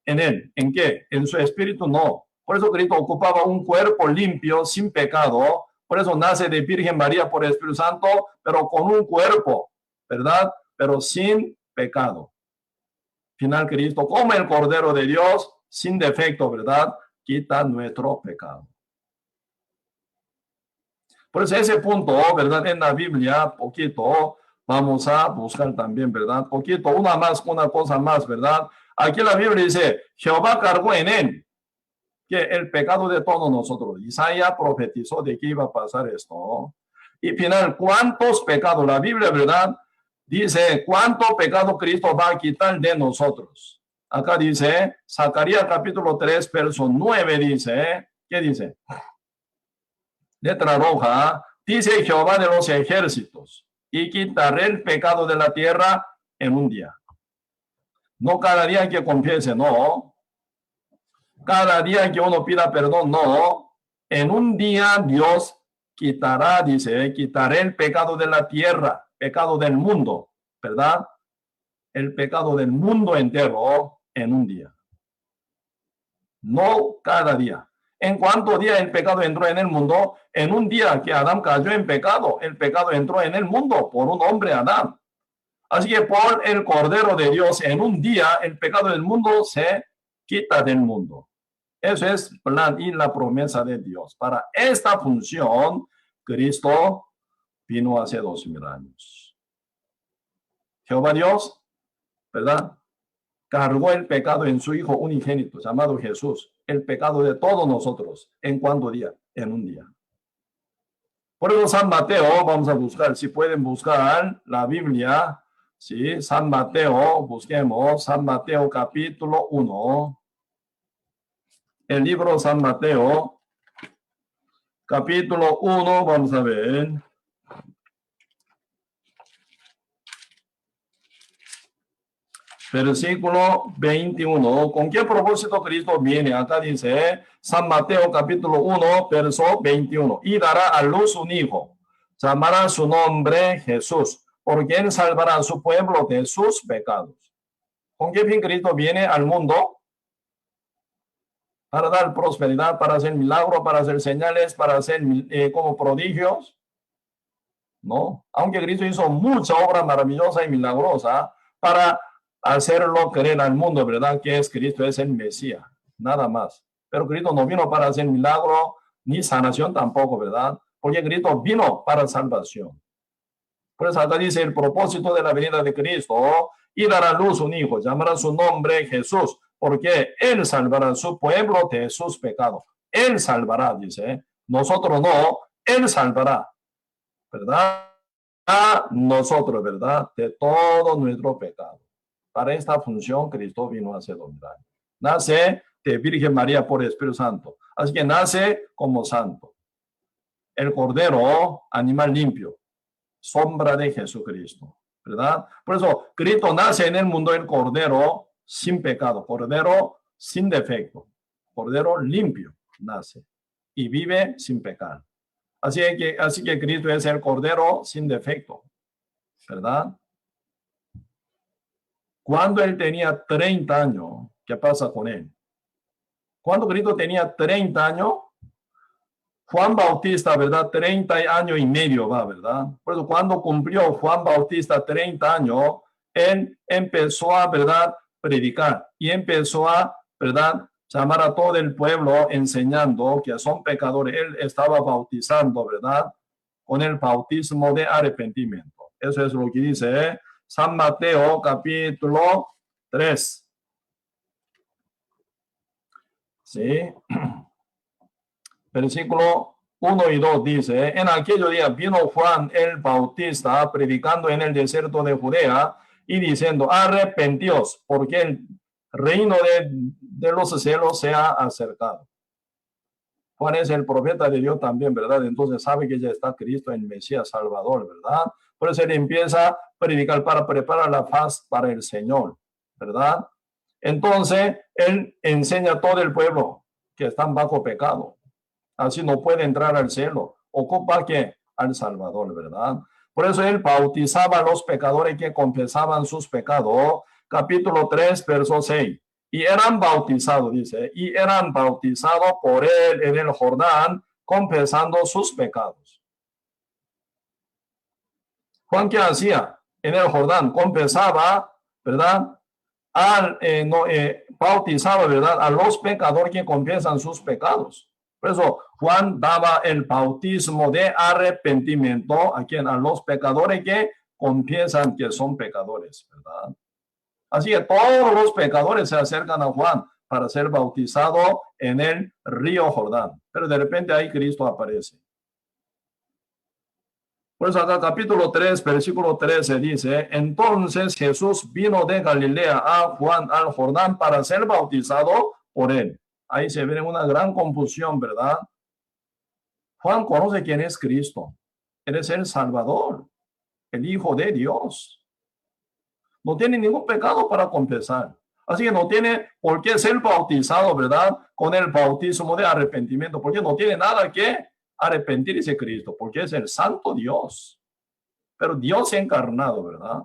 ¿En él? ¿En qué? En su espíritu no. Por eso Cristo ocupaba un cuerpo limpio, sin pecado. Por eso nace de Virgen María por el Espíritu Santo, pero con un cuerpo, ¿verdad? Pero sin pecado. Final, Cristo, como el Cordero de Dios, sin defecto, ¿verdad? Quita nuestro pecado. Por eso ese punto, ¿verdad? En la Biblia, poquito, vamos a buscar también, ¿verdad? Poquito, una cosa más, ¿verdad? Aquí la Biblia dice, Jehová cargó en él que el pecado de todos nosotros. Isaías profetizó de que iba a pasar esto. Y final, ¿cuántos pecados? La Biblia, ¿verdad? Dice, ¿cuánto pecado Cristo va a quitar de nosotros? Acá dice, Zacarías capítulo 3, verso 9 dice, ¿qué dice? Letra roja. Dice Jehová de los ejércitos, y quitaré el pecado de la tierra en un día. No cada día que confiese, no. Cada día que uno pida perdón, no. En un día Dios quitará, dice, quitaré el pecado de la tierra, pecado del mundo, ¿verdad? El pecado del mundo entero en un día. No cada día. ¿En cuánto día el pecado entró en el mundo? En un día que Adán cayó en pecado, el pecado entró en el mundo por un hombre, Adán. Así que por el Cordero de Dios, en un día el pecado del mundo se quita del mundo. Eso es plan y la promesa de Dios. Para esta función, Cristo vino hace 2000 años. Jehová Dios, ¿verdad? Cargó el pecado en su Hijo unigénito, llamado Jesús, el pecado de todos nosotros. ¿En cuánto día? En un día. Por eso San Mateo, vamos a buscar, si pueden buscar la Biblia, ¿sí? San Mateo, busquemos San Mateo capítulo 1. El libro San Mateo, capítulo 1, vamos a ver. Versículo 21. ¿Con qué propósito Cristo viene? Acá dice San Mateo capítulo 1, verso 21. Y dará a luz un hijo. Llamará su nombre Jesús, porque él salvará a su pueblo de sus pecados. ¿Con qué fin Cristo viene al mundo? Para dar prosperidad, para hacer milagros, para hacer señales, para hacer como prodigios. No, aunque Cristo hizo mucha obra maravillosa y milagrosa para hacerlo creer al mundo, ¿verdad? Que es Cristo, es el Mesías, nada más. Pero Cristo no vino para hacer milagro ni sanación tampoco, ¿verdad? Porque Cristo vino para salvación. Por eso acá dice el propósito de la venida de Cristo, y dará a luz un hijo, llamará su nombre Jesús, porque él salvará a su pueblo de sus pecados. Él salvará, dice, nosotros no, él salvará, ¿verdad? A nosotros, ¿verdad? De todo nuestro pecado. Para esta función, Cristo vino hace 2000 años. Nace de Virgen María por Espíritu Santo. Así que nace como santo. El Cordero, animal limpio, sombra de Jesucristo, ¿verdad? Por eso, Cristo nace en el mundo, el Cordero sin pecado, Cordero sin defecto, Cordero limpio nace y vive sin pecar. Así que Cristo es el Cordero sin defecto, ¿verdad? Cuando él tenía 30 años, ¿qué pasa con él? Cuando Cristo tenía 30 años, Juan Bautista, ¿verdad? 30 años y medio va, ¿verdad? Por eso cuando cumplió Juan Bautista 30 años, él empezó a, ¿verdad? Predicar y empezó a, ¿verdad? Llamar a todo el pueblo enseñando que son pecadores. Él estaba bautizando, ¿verdad? Con el bautismo de arrepentimiento. Eso es lo que dice San Mateo capítulo 3. ¿Sí? Versículo 1 y 2 dice, en aquellos días vino Juan el Bautista predicando en el desierto de Judea y diciendo, arrepentíos, porque el reino de los cielos se ha acercado. Juan es el profeta de Dios también, ¿verdad? Entonces sabe que ya está Cristo, el Mesías Salvador, ¿verdad? Por eso él empieza a predicar para preparar la paz para el Señor, ¿verdad? Entonces él enseña a todo el pueblo que están bajo pecado. Así no puede entrar al cielo. Ocupa que al Salvador, ¿verdad? Por eso él bautizaba a los pecadores que confesaban sus pecados. Capítulo 3, verso 6. Y eran bautizados, dice, y eran bautizados por él en el Jordán, confesando sus pecados. Juan, ¿qué hacía? En el Jordán confesaba, ¿verdad? Bautizaba, ¿verdad? A los pecadores que confiesan sus pecados. Por eso Juan daba el bautismo de arrepentimiento a los pecadores que confiesan que son pecadores, ¿verdad? Así que todos los pecadores se acercan a Juan para ser bautizado en el río Jordán. Pero de repente ahí Cristo aparece. Por eso acá capítulo 3, versículo 13 dice, entonces Jesús vino de Galilea a Juan al Jordán para ser bautizado por él. Ahí se ve una gran confusión, ¿verdad? Juan conoce quién es Cristo. Él es el Salvador, el Hijo de Dios. No tiene ningún pecado para confesar. Así que no tiene por qué ser bautizado, ¿verdad? Con el bautismo de arrepentimiento, porque no tiene nada que arrepentirse Cristo, porque es el Santo Dios. Pero Dios encarnado, ¿verdad?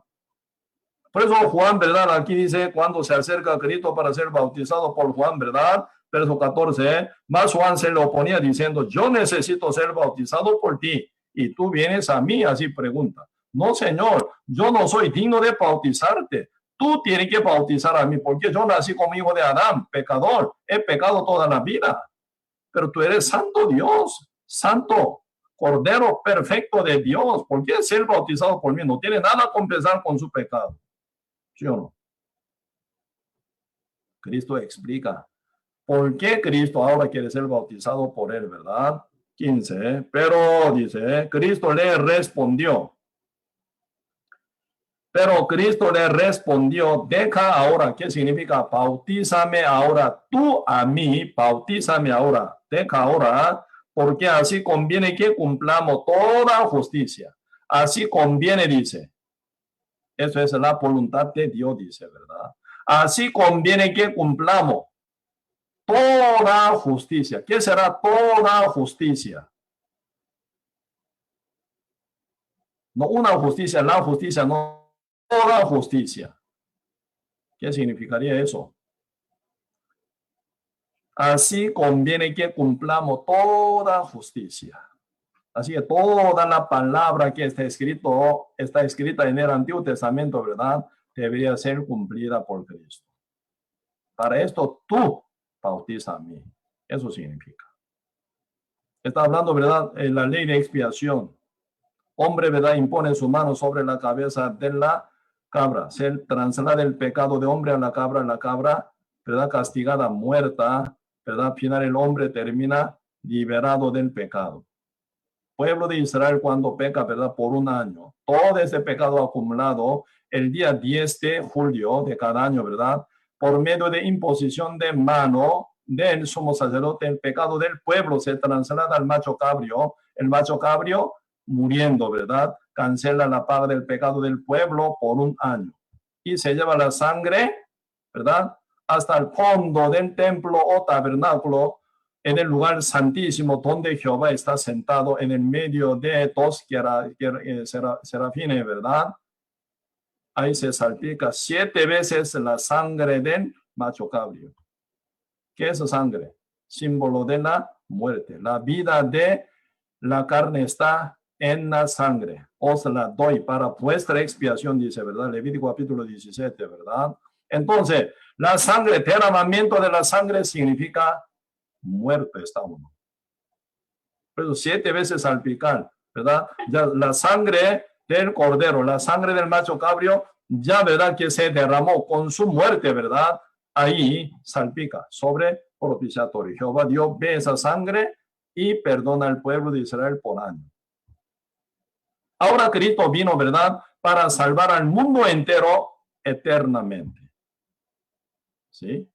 Por eso Juan, ¿verdad? Aquí dice, cuando se acerca a Cristo para ser bautizado por Juan, ¿verdad? Verso 14, más Juan se le oponía diciendo, yo necesito ser bautizado por ti, y tú vienes a mí, así pregunta. No, Señor, yo no soy digno de bautizarte. Tú tienes que bautizar a mí, porque yo nací como hijo de Adán, pecador. He pecado toda la vida. Pero tú eres santo Dios, santo, Cordero perfecto de Dios. ¿Por qué ser bautizado por mí? No tiene nada que compensar con su pecado. ¿Sí o no? Cristo explica por qué Cristo ahora quiere ser bautizado por él, ¿verdad? 15, pero dice, Cristo le respondió. Pero Cristo le respondió, deja ahora. ¿Qué significa? Bautízame ahora tú a mí, bautízame ahora, deja ahora, porque así conviene que cumplamos toda justicia. Así conviene, dice. Eso es la voluntad de Dios, dice, ¿verdad? Así conviene que cumplamos toda justicia. ¿Qué será toda justicia? No una justicia, la justicia, no toda justicia. ¿Qué significaría eso? Así conviene que cumplamos toda justicia. Así que toda la palabra que está escrita en el Antiguo Testamento, ¿verdad? Debería ser cumplida por Cristo. Para esto tú bautiza a mí. Eso significa. Está hablando, ¿verdad? En la ley de expiación. Hombre, ¿verdad? Impone su mano sobre la cabeza de la cabra. Se traslada el pecado de hombre a la cabra, ¿verdad? Castigada, muerta, ¿verdad? Al final el hombre termina liberado del pecado. Pueblo de Israel cuando peca, ¿verdad? Por un año. Todo ese pecado acumulado el día 10 de julio de cada año, ¿verdad? Por medio de imposición de mano del sumo sacerdote, el pecado del pueblo se traslada al macho cabrio. El macho cabrio muriendo, ¿verdad? Cancela la paga del pecado del pueblo por un año. Y se lleva la sangre, ¿verdad? Hasta el fondo del templo o tabernáculo, en el lugar santísimo donde Jehová está sentado en el medio de dos serafines, ¿verdad? Ahí se salpica 7 veces la sangre del macho cabrio. ¿Qué es sangre? Símbolo de la muerte. La vida de la carne está en la sangre. Os la doy para vuestra expiación, dice, ¿verdad? Levítico capítulo 17, ¿verdad? Entonces, la sangre, derramamiento de la sangre significa muerto está uno. Pero 7 veces salpicar, ¿verdad? Ya la sangre del cordero, la sangre del macho cabrio, ya verdad que se derramó con su muerte, ¿verdad? Ahí salpica sobre propiciatorio. Jehová Dios ve esa sangre y perdona al pueblo de Israel por año. Ahora Cristo vino, ¿verdad? Para salvar al mundo entero eternamente. ¿Sí?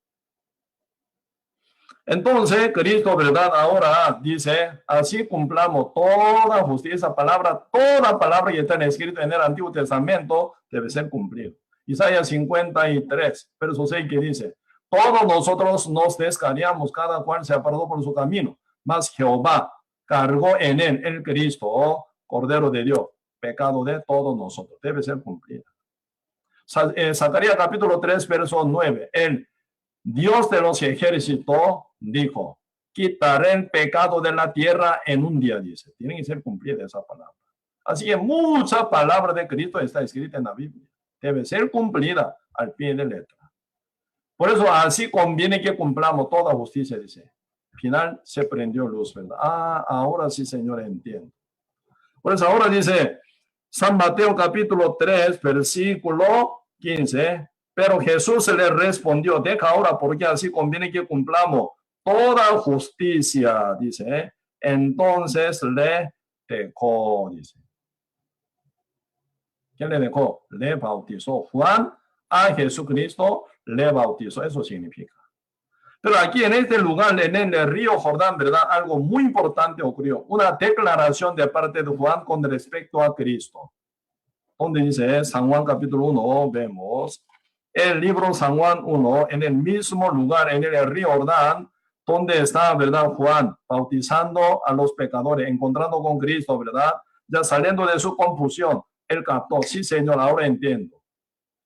Entonces, Cristo, ¿verdad? Ahora dice, así cumplamos toda justicia, toda palabra que está escrita en el Antiguo Testamento debe ser cumplida. Isaías 53, verso 6, que dice, todos nosotros nos descarriamos, cada cual se apartó por su camino, mas Jehová cargó en él el Cristo, Cordero de Dios, pecado de todos nosotros, debe ser cumplida. Zacarías capítulo 3, verso 9, el Dios de los ejércitos dijo, quitaré el pecado de la tierra en un día, dice. Tiene que ser cumplida esa palabra. Así que mucha palabra de Cristo está escrita en la Biblia. Debe ser cumplida al pie de letra. Por eso así conviene que cumplamos toda justicia, dice. Al final se prendió luz, ¿verdad? Ahora sí, Señor, entiendo. Por eso ahora dice San Mateo capítulo 3, versículo 15. Pero Jesús le respondió, deja ahora porque así conviene que cumplamos toda justicia, dice. Entonces le dejó, dice. ¿Qué le dejó? Le bautizó. Juan a Jesucristo le bautizó. Eso significa. Pero aquí en este lugar, en el río Jordán, ¿verdad? Algo muy importante ocurrió. Una declaración de parte de Juan con respecto a Cristo. Donde dice San Juan capítulo 1, vemos el libro San Juan 1, en el mismo lugar, en el río Jordán, donde está, ¿verdad? Juan bautizando a los pecadores, encontrando con Cristo, ¿verdad? Ya saliendo de su confusión, él captó, sí, Señor, ahora entiendo.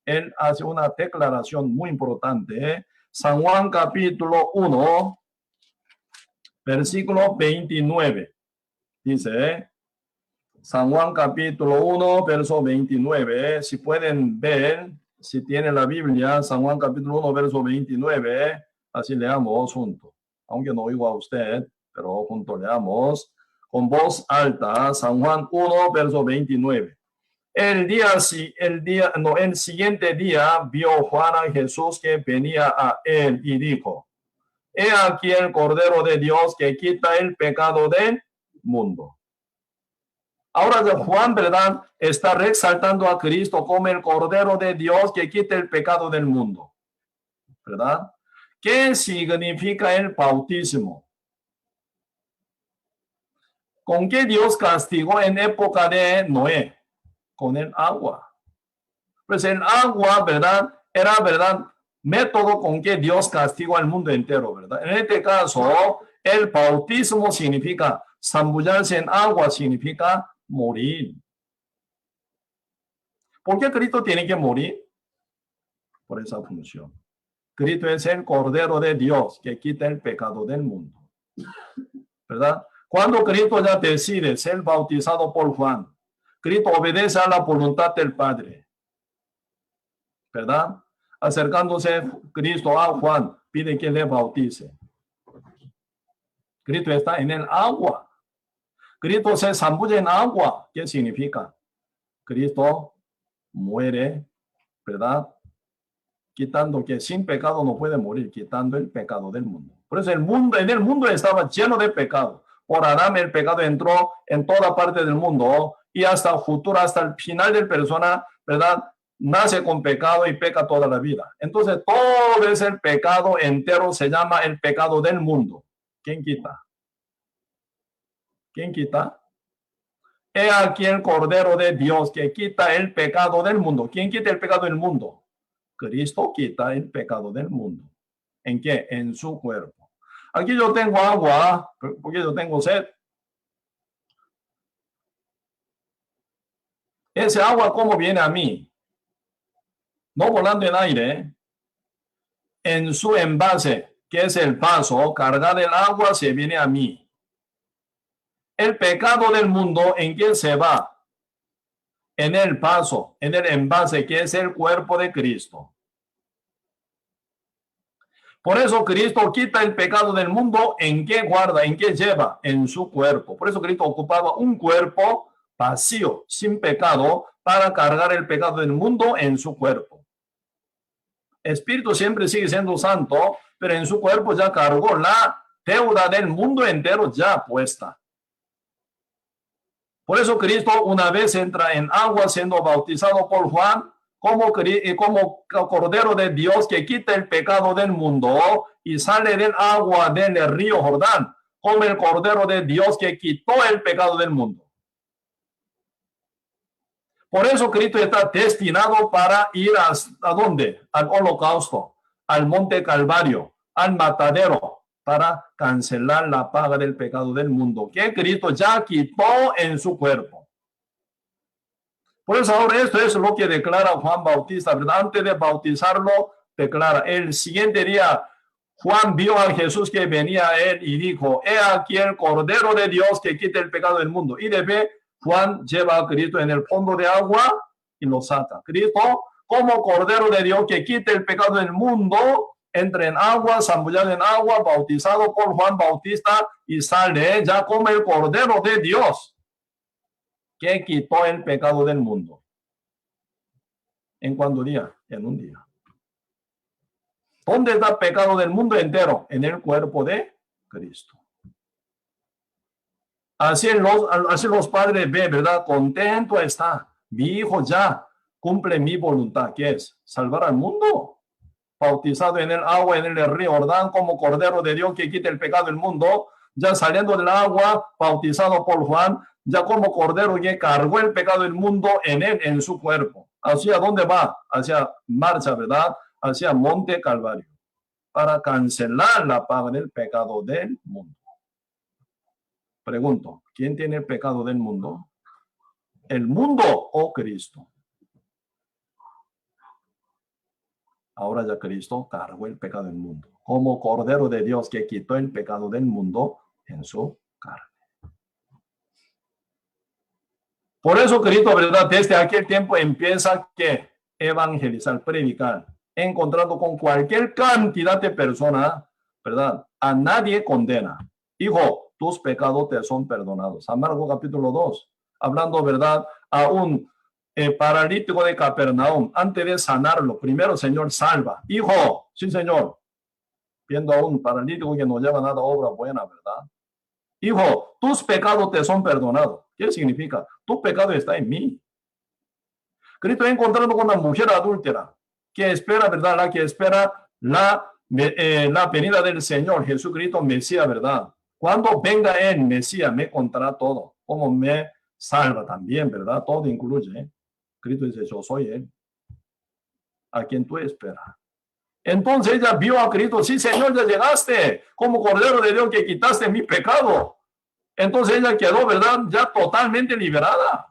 Él hace una declaración muy importante. San Juan capítulo 1, versículo 29. Dice, San Juan capítulo 1, verso 29. Si pueden ver, si tienen la Biblia, San Juan capítulo 1, verso 29. Así leamos juntos. Aunque no oigo a usted, pero juntos leamos con voz alta. San Juan 1, verso 29. El siguiente día vio Juan a Jesús que venía a él y dijo, he aquí el Cordero de Dios que quita el pecado del mundo. Ahora Juan, ¿verdad? Está resaltando a Cristo como el Cordero de Dios que quita el pecado del mundo, ¿verdad? ¿Qué significa el bautismo? ¿Con qué Dios castigó en época de Noé? Con el agua. Pues el agua, ¿verdad? Era, ¿verdad? Método con que Dios castigó al mundo entero, ¿verdad? En este caso, el bautismo significa zambullarse en agua, significa morir. ¿Por qué Cristo tiene que morir? Por esa función. Cristo es el Cordero de Dios que quita el pecado del mundo, ¿verdad? Cuando Cristo ya decide ser bautizado por Juan, Cristo obedece a la voluntad del Padre, ¿verdad? Acercándose Cristo a Juan, pide que le bautice. Cristo está en el agua. Cristo se zambulle en agua. ¿Qué significa? Cristo muere, ¿verdad? Quitando que sin pecado no puede morir, quitando el pecado del mundo. Por eso en el mundo estaba lleno de pecado. Por Adán el pecado entró en toda parte del mundo y hasta el futuro, hasta el final de persona, ¿verdad? Nace con pecado y peca toda la vida. Entonces todo ese pecado entero se llama el pecado del mundo. ¿Quién quita? ¿Quién quita? He aquí el Cordero de Dios que quita el pecado del mundo. ¿Quién quita el pecado del mundo? Cristo quita el pecado del mundo. ¿En qué? En su cuerpo. Aquí yo tengo agua, porque yo tengo sed. Ese agua, ¿cómo viene a mí? No volando en aire. En su envase, que es el vaso, cargada el agua, se viene a mí. El pecado del mundo, ¿en qué se va? En el vaso, en el envase, que es el cuerpo de Cristo. Por eso Cristo quita el pecado del mundo. ¿En qué guarda? ¿En qué lleva? En su cuerpo. Por eso Cristo ocupaba un cuerpo vacío, sin pecado, para cargar el pecado del mundo en su cuerpo. Espíritu siempre sigue siendo santo, pero en su cuerpo ya cargó la deuda del mundo entero ya puesta. Por eso Cristo una vez entra en agua siendo bautizado por Juan, como Cordero de Dios que quita el pecado del mundo y sale del agua del río Jordán, como el Cordero de Dios que quitó el pecado del mundo. Por eso Cristo está destinado para ir ¿a dónde? Al holocausto, al monte Calvario, al matadero, para cancelar la paga del pecado del mundo, que Cristo ya quitó en su cuerpo. Por eso ahora esto es lo que declara Juan Bautista, ¿verdad? Antes de bautizarlo, declara, el siguiente día Juan vio a Jesús que venía a él y dijo, he aquí el Cordero de Dios que quita el pecado del mundo. Y de ve, Juan lleva a Cristo en el fondo de agua y lo saca. Cristo, como Cordero de Dios que quita el pecado del mundo, entra en agua, zambullado en agua, bautizado por Juan Bautista y sale ya como el Cordero de Dios que quitó el pecado del mundo. ¿En cuánto día? En un día. ¿Dónde está el pecado del mundo entero? En el cuerpo de Cristo. Así los padres ven, ¿verdad? Contento está. Mi hijo ya cumple mi voluntad, que es salvar al mundo. bautizado en el agua, en el río Jordán, como Cordero de Dios que quita el pecado del mundo, ya saliendo del agua, bautizado por Juan, ya como Cordero que cargó el pecado del mundo en él, en su cuerpo. ¿Hacia dónde va? Hacia marcha, ¿verdad? Hacia Monte Calvario, para cancelar la paga del pecado del mundo. Pregunto, ¿quién tiene el pecado del mundo? ¿El mundo o Cristo? Ahora ya Cristo cargó el pecado del mundo, como Cordero de Dios que quitó el pecado del mundo en su carne. Por eso Cristo, ¿verdad? Desde aquel tiempo empieza a evangelizar, predicar, encontrando con cualquier cantidad de personas, ¿verdad? A nadie condena. Hijo, tus pecados te son perdonados. San Marcos capítulo 2, hablando, ¿verdad? A un paralítico de Capernaum, antes de sanarlo, primero, Señor, salva. Hijo, sí, Señor. Viendo a un paralítico que no lleva nada obra buena, ¿verdad? Hijo, tus pecados te son perdonados. ¿Qué significa? Tu pecado está en mí. Cristo encontrando con una mujer adúltera que espera, ¿verdad? La que espera la venida del Señor Jesucristo, Mesías, ¿verdad? Cuando venga el Mesías, me contará todo. Como me salva también, ¿verdad? Todo incluye. Cristo dice, yo soy Él. A quien tú esperas. Entonces ella vio a Cristo. Sí, Señor, ya llegaste como Cordero de Dios que quitaste mi pecado. Entonces ella quedó, ¿verdad? Ya totalmente liberada.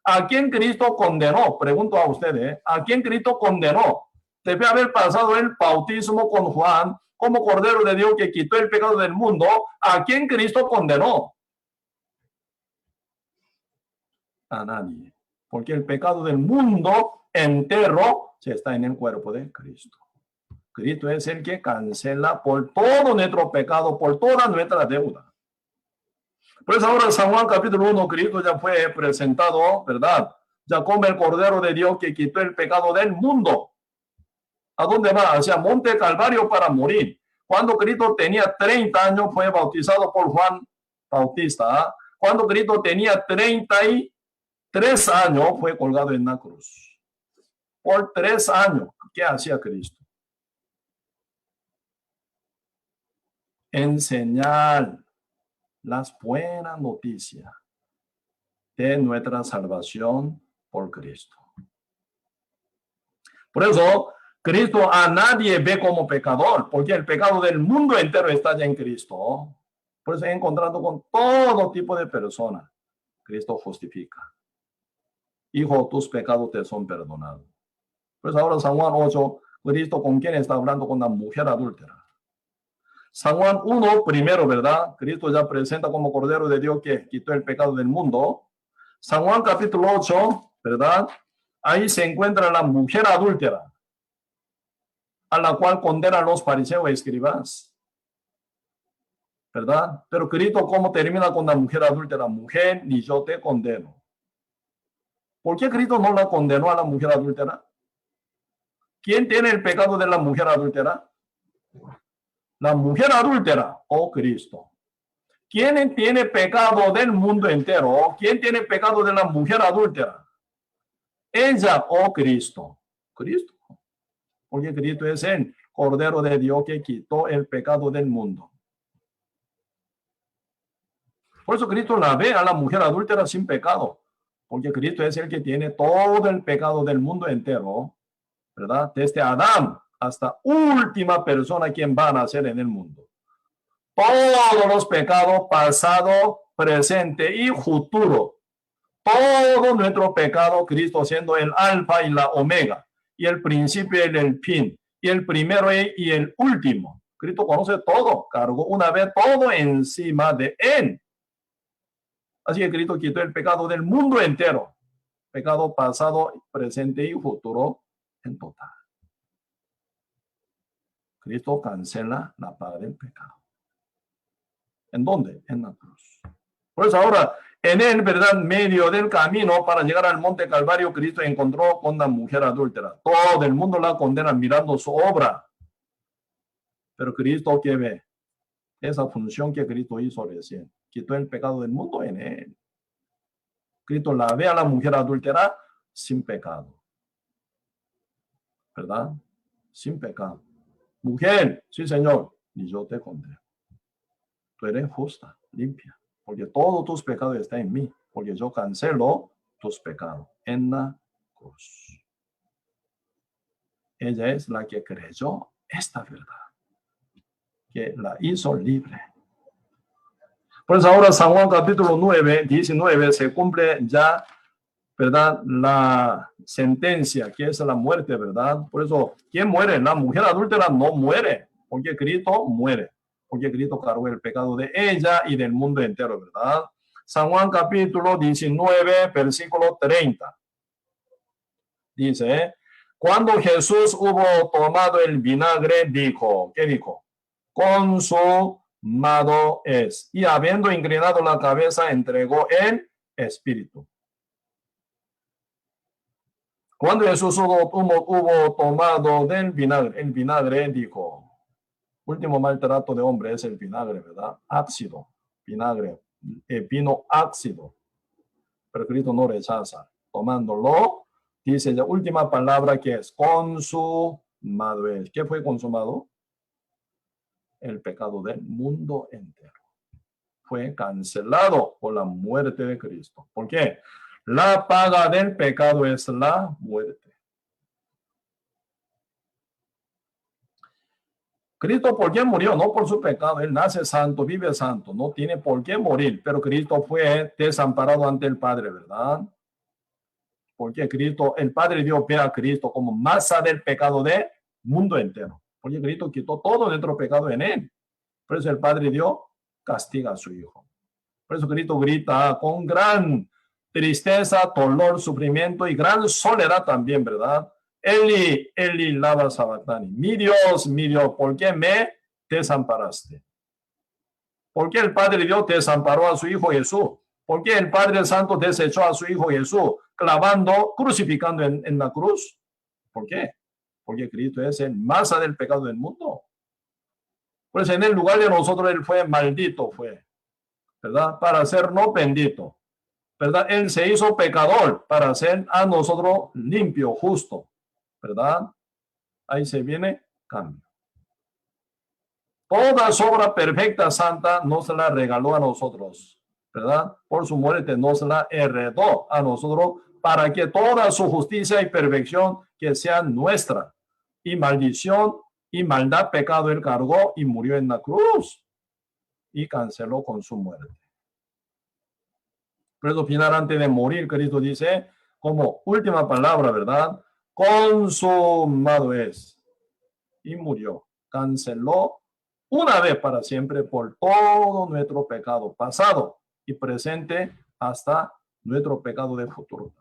¿A quién Cristo condenó? Pregunto a ustedes, ¿a quién Cristo condenó? Debe haber pasado el bautismo con Juan como Cordero de Dios que quitó el pecado del mundo. ¿A quién Cristo condenó? A nadie. Porque el pecado del mundo entero se está en el cuerpo de Cristo. Cristo es el que cancela por todo nuestro pecado, por toda nuestra deuda. Pues ahora San Juan capítulo 1, Cristo ya fue presentado, ¿verdad? Ya como el Cordero de Dios que quitó el pecado del mundo. ¿A dónde va? Hacia Monte Calvario para morir. Cuando Cristo tenía 30 años fue bautizado por Juan Bautista. Cuando Cristo tenía 33 años fue colgado en la cruz. Por 3 años, ¿qué hacía Cristo? Enseñar las buenas noticias de nuestra salvación por Cristo. Por eso, Cristo a nadie ve como pecador, porque el pecado del mundo entero está ya en Cristo. Por eso, encontrando con todo tipo de personas, Cristo justifica. Hijo, tus pecados te son perdonados. Pues ahora San Juan 8, Cristo con quién está hablando, con la mujer adúltera. San Juan 1, primero, ¿verdad? Cristo ya presenta como Cordero de Dios que quitó el pecado del mundo. San Juan capítulo 8, ¿verdad? Ahí se encuentra la mujer adúltera, a la cual condenan los fariseos y escribas, ¿verdad? Pero Cristo, ¿cómo termina con la mujer adúltera? Mujer, ni yo te condeno. ¿Por qué Cristo no la condenó a la mujer adúltera? ¿Quién tiene el pecado de la mujer adúltera? La mujer adúltera o Cristo. ¿Quién tiene pecado del mundo entero? ¿Quién tiene pecado de la mujer adúltera? Ella o Cristo. Cristo. Porque Cristo es el Cordero de Dios que quitó el pecado del mundo. Por eso Cristo la ve a la mujer adúltera sin pecado. Porque Cristo es el que tiene todo el pecado del mundo entero, ¿verdad? Desde Adán hasta última persona quien va a nacer en el mundo. Todos los pecados, pasado, presente y futuro. Todo nuestro pecado, Cristo siendo el alfa y la omega, y el principio y el fin, y el primero y el último. Cristo conoce todo, cargó una vez todo encima de él. Así que Cristo quitó el pecado del mundo entero. Pecado pasado, presente y futuro en total. Cristo cancela la paga del pecado. ¿En dónde? En la cruz. Por eso ahora, en el verdad medio del camino para llegar al monte Calvario, Cristo encontró con la mujer adúltera. Todo el mundo la condena mirando su obra. Pero Cristo, ¿qué ve? Esa función que Cristo hizo recién. Quitó el pecado del mundo en él. Cristo la ve a la mujer adúltera sin pecado. ¿Verdad? sin pecado. Mujer, sí, Señor, ni yo te condeno. Tú eres justa, limpia, porque todos tus pecados están en mí, porque yo cancelo tus pecados en la cruz. Ella es la que creyó esta verdad, que la hizo libre. Pues ahora San Juan capítulo 9, 19, se cumple ya, ¿verdad? La sentencia, que es la muerte, ¿verdad? Por eso, ¿quién muere? La mujer adúltera no muere, porque Cristo muere, porque Cristo cargó el pecado de ella y del mundo entero, ¿verdad? San Juan capítulo 19, versículo 30. Dice, cuando Jesús hubo tomado el vinagre, dijo, ¿qué dijo? Consumado es. Y habiendo inclinado la cabeza, entregó el espíritu. Cuando Jesús hubo tomado del vinagre, el vinagre, dijo, último maltrato de hombre es el vinagre, ¿verdad? Ácido, vinagre, vino ácido. Pero Cristo no rechaza. Tomándolo, dice la última palabra que es consumado es. ¿Qué fue consumado? El pecado del mundo entero. Fue cancelado por la muerte de Cristo. ¿Por qué? La paga del pecado es la muerte. Cristo, ¿por qué murió? No por su pecado. Él nace santo, vive santo. No tiene por qué morir. Pero Cristo fue desamparado ante el Padre, ¿verdad? Porque Cristo, el Padre dio pie a Cristo como masa del pecado del mundo entero. Porque Cristo quitó todo nuestro pecado en él. Por eso el Padre dio castiga a su Hijo. Por eso Cristo grita con gran tristeza, dolor, sufrimiento y gran soledad también, ¿verdad? Eli, Eli, lama sabactani. Mi Dios, ¿por qué me desamparaste? ¿Por qué el Padre Dios desamparó a su Hijo Jesús? ¿Por qué el Padre Santo desechó a su Hijo Jesús, clavando, crucificando en la cruz? ¿Por qué? Porque Cristo es el masa del pecado del mundo. Pues en el lugar de nosotros Él fue maldito, ¿verdad? Para ser no bendito, ¿verdad? Él se hizo pecador para ser a nosotros limpio, justo, ¿verdad? Ahí se viene cambio. Toda obra perfecta, santa, nos la regaló a nosotros, ¿verdad? Por su muerte nos la heredó a nosotros para que toda su justicia y perfección que sea nuestra. Y maldición y maldad, pecado, Él cargó y murió en la cruz y canceló con su muerte. Por eso, final, antes de morir, Cristo dice, como última palabra, ¿verdad? Consumado es. Y murió. Canceló una vez para siempre por todo nuestro pecado pasado y presente hasta nuestro pecado de futuro.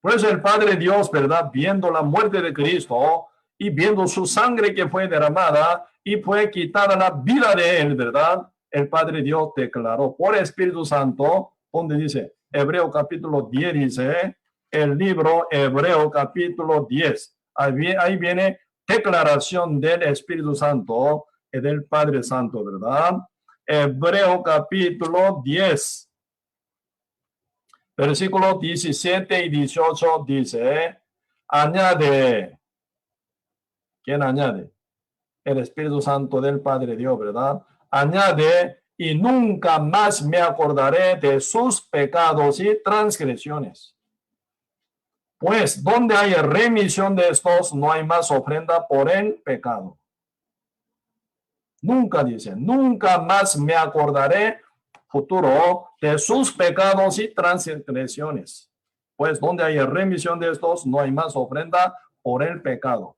Por eso el Padre Dios, ¿verdad? Viendo la muerte de Cristo y viendo su sangre que fue derramada y fue quitada la vida de él, ¿verdad? El Padre Dios declaró por Espíritu Santo, donde dice, Hebreo capítulo 10 dice, el libro Hebreo capítulo 10. Ahí viene declaración del Espíritu Santo y del Padre Santo, ¿verdad? Hebreo capítulo 10. Versículos 17 y 18 dice, añade, ¿quién añade? El Espíritu Santo del Padre Dios, ¿verdad? Añade, y nunca más me acordaré de sus pecados y transgresiones. Pues donde hay remisión de estos, no hay más ofrenda por el pecado. Nunca dice, nunca más me acordaré futuro de sus pecados y transgresiones. Pues donde hay remisión de estos, no hay más ofrenda por el pecado.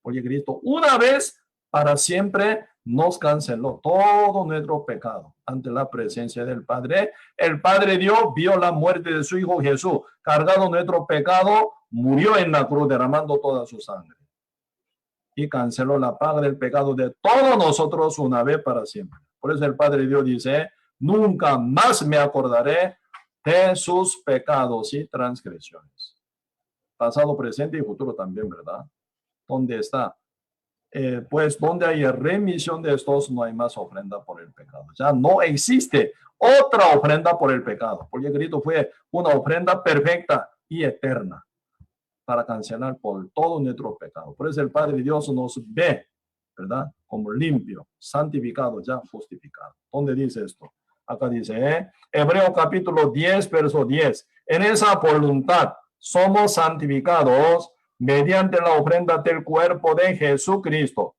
Porque Cristo una vez para siempre nos canceló todo nuestro pecado ante la presencia del Padre. El Padre Dios vio la muerte de su Hijo Jesús, cargado nuestro pecado, murió en la cruz derramando toda su sangre. Y canceló la paga del pecado de todos nosotros una vez para siempre. Por eso el Padre Dios dice, nunca más me acordaré de sus pecados y transgresiones. Pasado, presente y futuro también, ¿verdad? ¿Dónde está? Pues donde hay remisión de estos, no hay más ofrenda por el pecado. Ya no existe otra ofrenda por el pecado, porque Cristo fue una ofrenda perfecta y eterna. para cancelar por todo nuestro pecado. Por eso el Padre Dios nos ve, ¿verdad? Como limpio, santificado, ya justificado. ¿Dónde dice esto? Acá dice, Hebreo capítulo 10, verso 10. En esa voluntad somos santificados mediante la ofrenda del cuerpo de Jesucristo.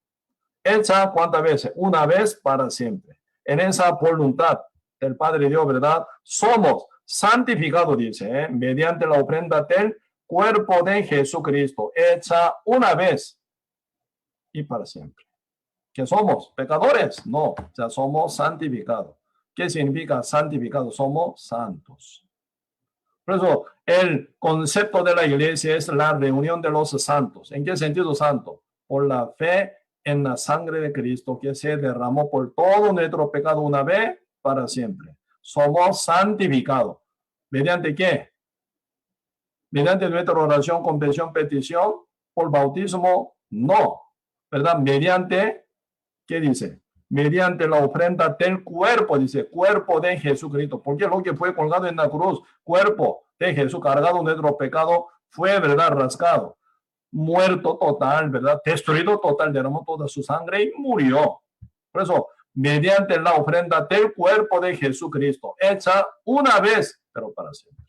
Hecha, ¿cuántas veces? Una vez para siempre. En esa voluntad del Padre Dios, ¿verdad? Somos santificados, dice, mediante la ofrenda del cuerpo de Jesucristo, hecha una vez y para siempre. ¿Qué somos? ¿Pecadores? No, ya somos santificados. ¿Qué significa santificado? Somos santos. Por eso, el concepto de la iglesia es la reunión de los santos. ¿En qué sentido santo? Por la fe en la sangre de Cristo que se derramó por todo nuestro pecado una vez para siempre. Somos santificados. ¿Mediante qué? Mediante nuestra oración, confesión, petición, por bautismo, no. ¿Verdad? Mediante, ¿qué dice? Mediante la ofrenda del cuerpo, dice, cuerpo de Jesucristo. Porque lo que fue colgado en la cruz, cuerpo de Jesús, cargado nuestro pecado, fue, ¿verdad? Rascado, muerto total, ¿verdad? Destruido total, derramó toda su sangre y murió. Por eso, mediante la ofrenda del cuerpo de Jesucristo, hecha una vez, pero para siempre.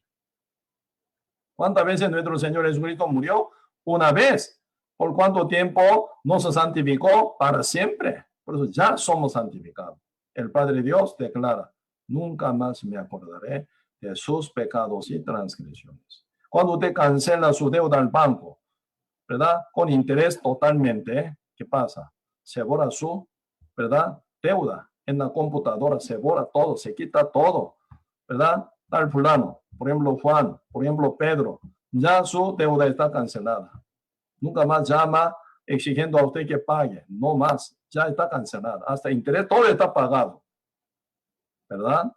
¿Cuántas veces nuestro Señor Jesucristo murió? Una vez. ¿Por cuánto tiempo nos santificó? Para siempre. Por eso ya somos santificados. El Padre Dios declara, nunca más me acordaré de sus pecados y transgresiones. Cuando usted cancela su deuda al banco, ¿verdad? Con interés totalmente, ¿qué pasa? Se borra su, ¿verdad? Deuda en la computadora, se borra todo, se quita todo, ¿verdad? Tal fulano, por ejemplo Juan, por ejemplo Pedro, ya su deuda está cancelada. Nunca más llama exigiendo a usted que pague, no más, ya está cancelada. Hasta interés, todo está pagado, ¿verdad?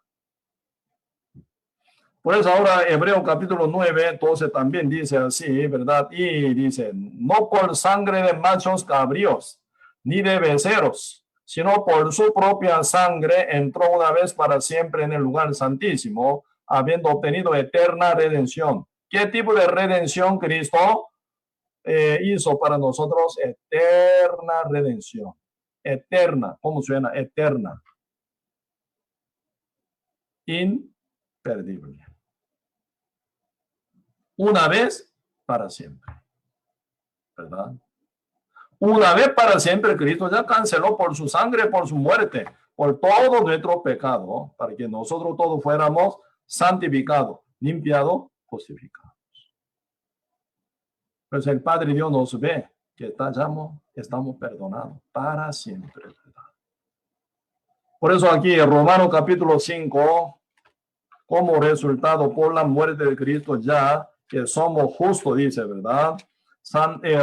Por eso ahora Hebreo capítulo 9, entonces también dice así, ¿verdad? Y dice, no por sangre de machos cabríos, ni de becerros, sino por su propia sangre entró una vez para siempre en el lugar santísimo, habiendo obtenido eterna redención. ¿Qué tipo de redención Cristo hizo para nosotros? Eterna redención. Eterna, ¿cómo suena? Eterna. Imperdible. Una vez para siempre, ¿verdad? Una vez para siempre Cristo ya canceló por su sangre, por su muerte, por todo nuestro pecado, para que nosotros todos fuéramos santificados, limpiados, justificados. Pues el Padre Dios nos ve que estamos perdonados para siempre, ¿verdad? Por eso aquí en Romanos capítulo 5, como resultado por la muerte de Cristo ya que somos justos, dice, ¿verdad?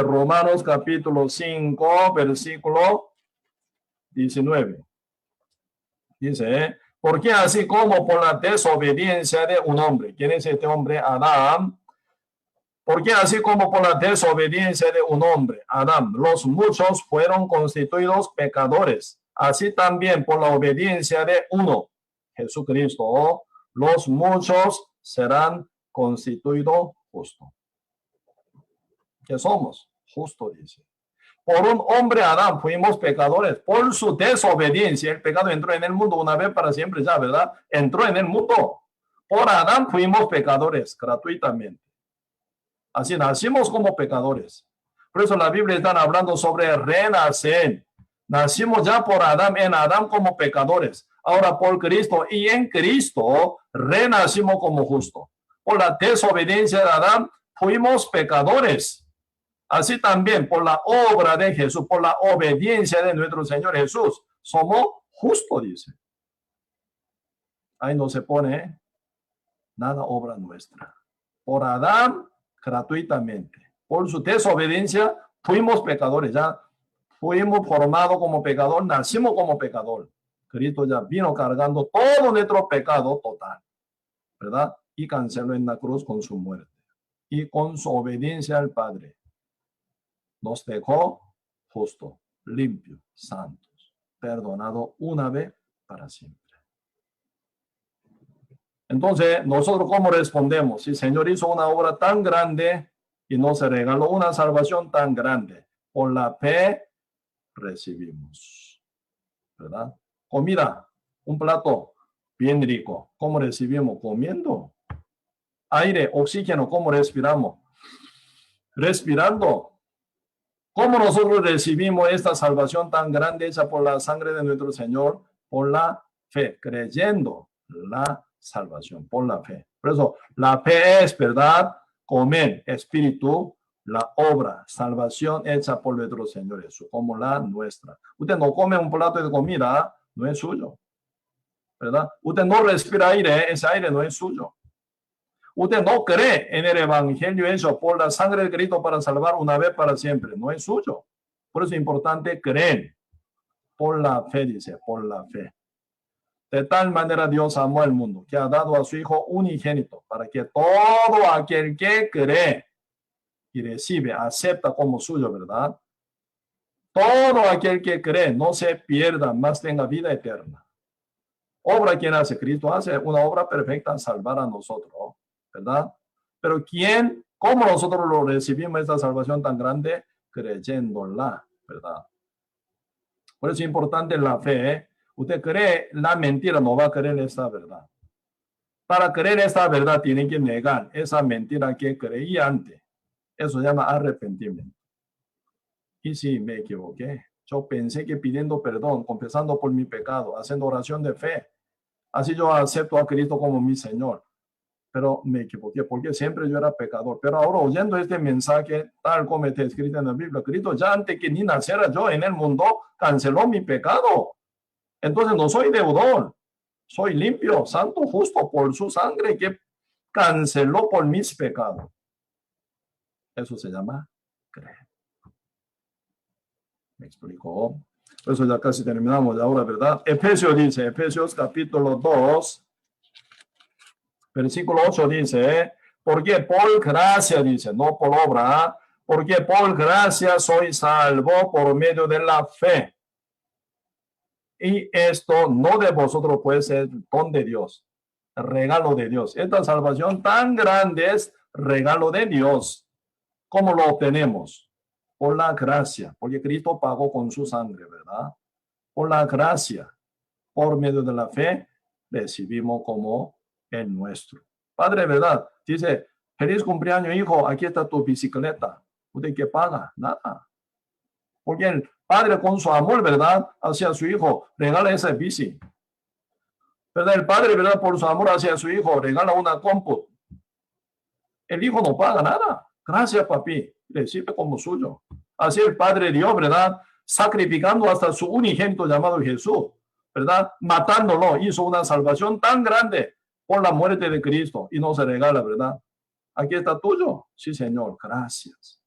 Romanos capítulo 5, versículo 19. Dice, porque así como por la desobediencia de un hombre, ¿quién es este hombre? Adán. Porque así como por la desobediencia de un hombre, Adán, los muchos fueron constituidos pecadores, así también por la obediencia de uno, Jesucristo, los muchos serán constituidos justos. ¿Qué somos? Justo, dice. Por un hombre Adán fuimos pecadores, por su desobediencia, el pecado entró en el mundo una vez para siempre ya, ¿verdad? Entró en el mundo. Por Adán fuimos pecadores gratuitamente. Así nacimos como pecadores. Por eso la Biblia está hablando sobre renacer. Nacimos ya por Adán, en Adán como pecadores. Ahora por Cristo y en Cristo renacimos como justos. Por la desobediencia de Adán fuimos pecadores. Así también por la obra de Jesús, por la obediencia de nuestro Señor Jesús, somos justos, dice. Ahí no se pone nada obra nuestra. Por Adán, gratuitamente. Por su desobediencia, fuimos pecadores. Ya fuimos formados como pecador, nacimos como pecador. Cristo ya vino cargando todo nuestro pecado total, ¿verdad? Y canceló en la cruz con su muerte. Y con su obediencia al Padre. Nos dejó justo, limpio, santos, perdonado una vez para siempre. Entonces, nosotros ¿cómo respondemos? Si el Señor hizo una obra tan grande y nos regaló una salvación tan grande. Por la fe recibimos, ¿verdad? Comida, un plato bien rico. ¿Cómo recibimos? Comiendo. Aire, oxígeno, ¿cómo respiramos? Respirando. ¿Cómo nosotros recibimos esta salvación tan grande hecha por la sangre de nuestro Señor? Por la fe, creyendo la salvación, por la fe. Por eso, la fe es, ¿verdad? Comer, espíritu, la obra, salvación hecha por nuestro Señor Jesús, como la nuestra. Usted no come un plato de comida, no es suyo, ¿verdad? Usted no respira aire, ese aire no es suyo. Usted no cree en el evangelio hecho por la sangre de Cristo para salvar una vez para siempre. No es suyo. Por eso es importante creer. Por la fe, dice, por la fe. De tal manera Dios amó al mundo que ha dado a su Hijo unigénito para que todo aquel que cree y recibe, acepta como suyo, ¿verdad? Todo aquel que cree no se pierda, más tenga vida eterna. Obra quien hace, Cristo hace una obra perfecta, salvar a nosotros, ¿verdad? Pero ¿quién? ¿Cómo nosotros lo recibimos esta salvación tan grande? Creyéndola, ¿verdad? Por eso es importante la fe, ¿eh? Usted cree la mentira, no va a creer esta verdad. Para creer esta verdad tiene que negar esa mentira que creía antes. Eso se llama arrepentimiento. Y si me equivoqué, yo pensé que pidiendo perdón, confesando por mi pecado, haciendo oración de fe, así yo acepto a Cristo como mi Señor. Pero me equivoqué porque siempre yo era pecador. Pero ahora oyendo este mensaje, tal como está escrito en la Biblia, Cristo ya antes que ni naciera yo en el mundo, canceló mi pecado. Entonces no soy deudor, soy limpio, santo, justo por su sangre que canceló por mis pecados. Eso se llama creer. ¿Me explicó? Por eso ya casi terminamos ahora, ¿verdad? Efesios dice, Efesios capítulo 2, versículo 8 dice, porque por gracia, dice, no por obra, porque por gracia soy salvo por medio de la fe. Y esto no de vosotros puede ser don de Dios, regalo de Dios. Esta salvación tan grande es regalo de Dios. ¿Cómo lo obtenemos? Por la gracia, porque Cristo pagó con su sangre, ¿verdad? Por la gracia, por medio de la fe, recibimos como el nuestro. Padre, ¿verdad? Dice, feliz cumpleaños, hijo, aquí está tu bicicleta. ¿Usted qué paga? Nada. Porque el padre con su amor, ¿verdad? Hacia su hijo, regala esa bici. ¿Verdad? El padre, ¿verdad? Por su amor hacia su hijo, regala una compu. El hijo no paga nada. Gracias, papi. Recibe como suyo. Así el Padre Dios, ¿verdad? Sacrificando hasta su unigénito llamado Jesús, ¿verdad? Matándolo, hizo una salvación tan grande por la muerte de Cristo y nos regala, ¿verdad? Aquí está tuyo. Sí, Señor, gracias.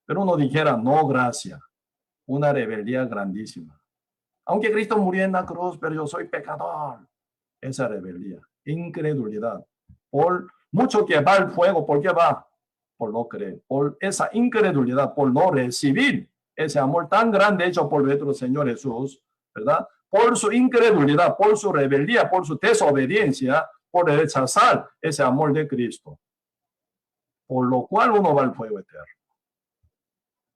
Pero uno dijera, no, gracias. Una rebeldía grandísima. Aunque Cristo murió en la cruz, pero yo soy pecador. Esa rebeldía, incredulidad. Por mucho que va al fuego, ¿por qué va? Por no creer, por esa incredulidad, por no recibir ese amor tan grande hecho por nuestro Señor Jesús, ¿verdad? Por su incredulidad, por su rebeldía, por su desobediencia, por rechazar ese amor de Cristo. Por lo cual uno va al fuego eterno.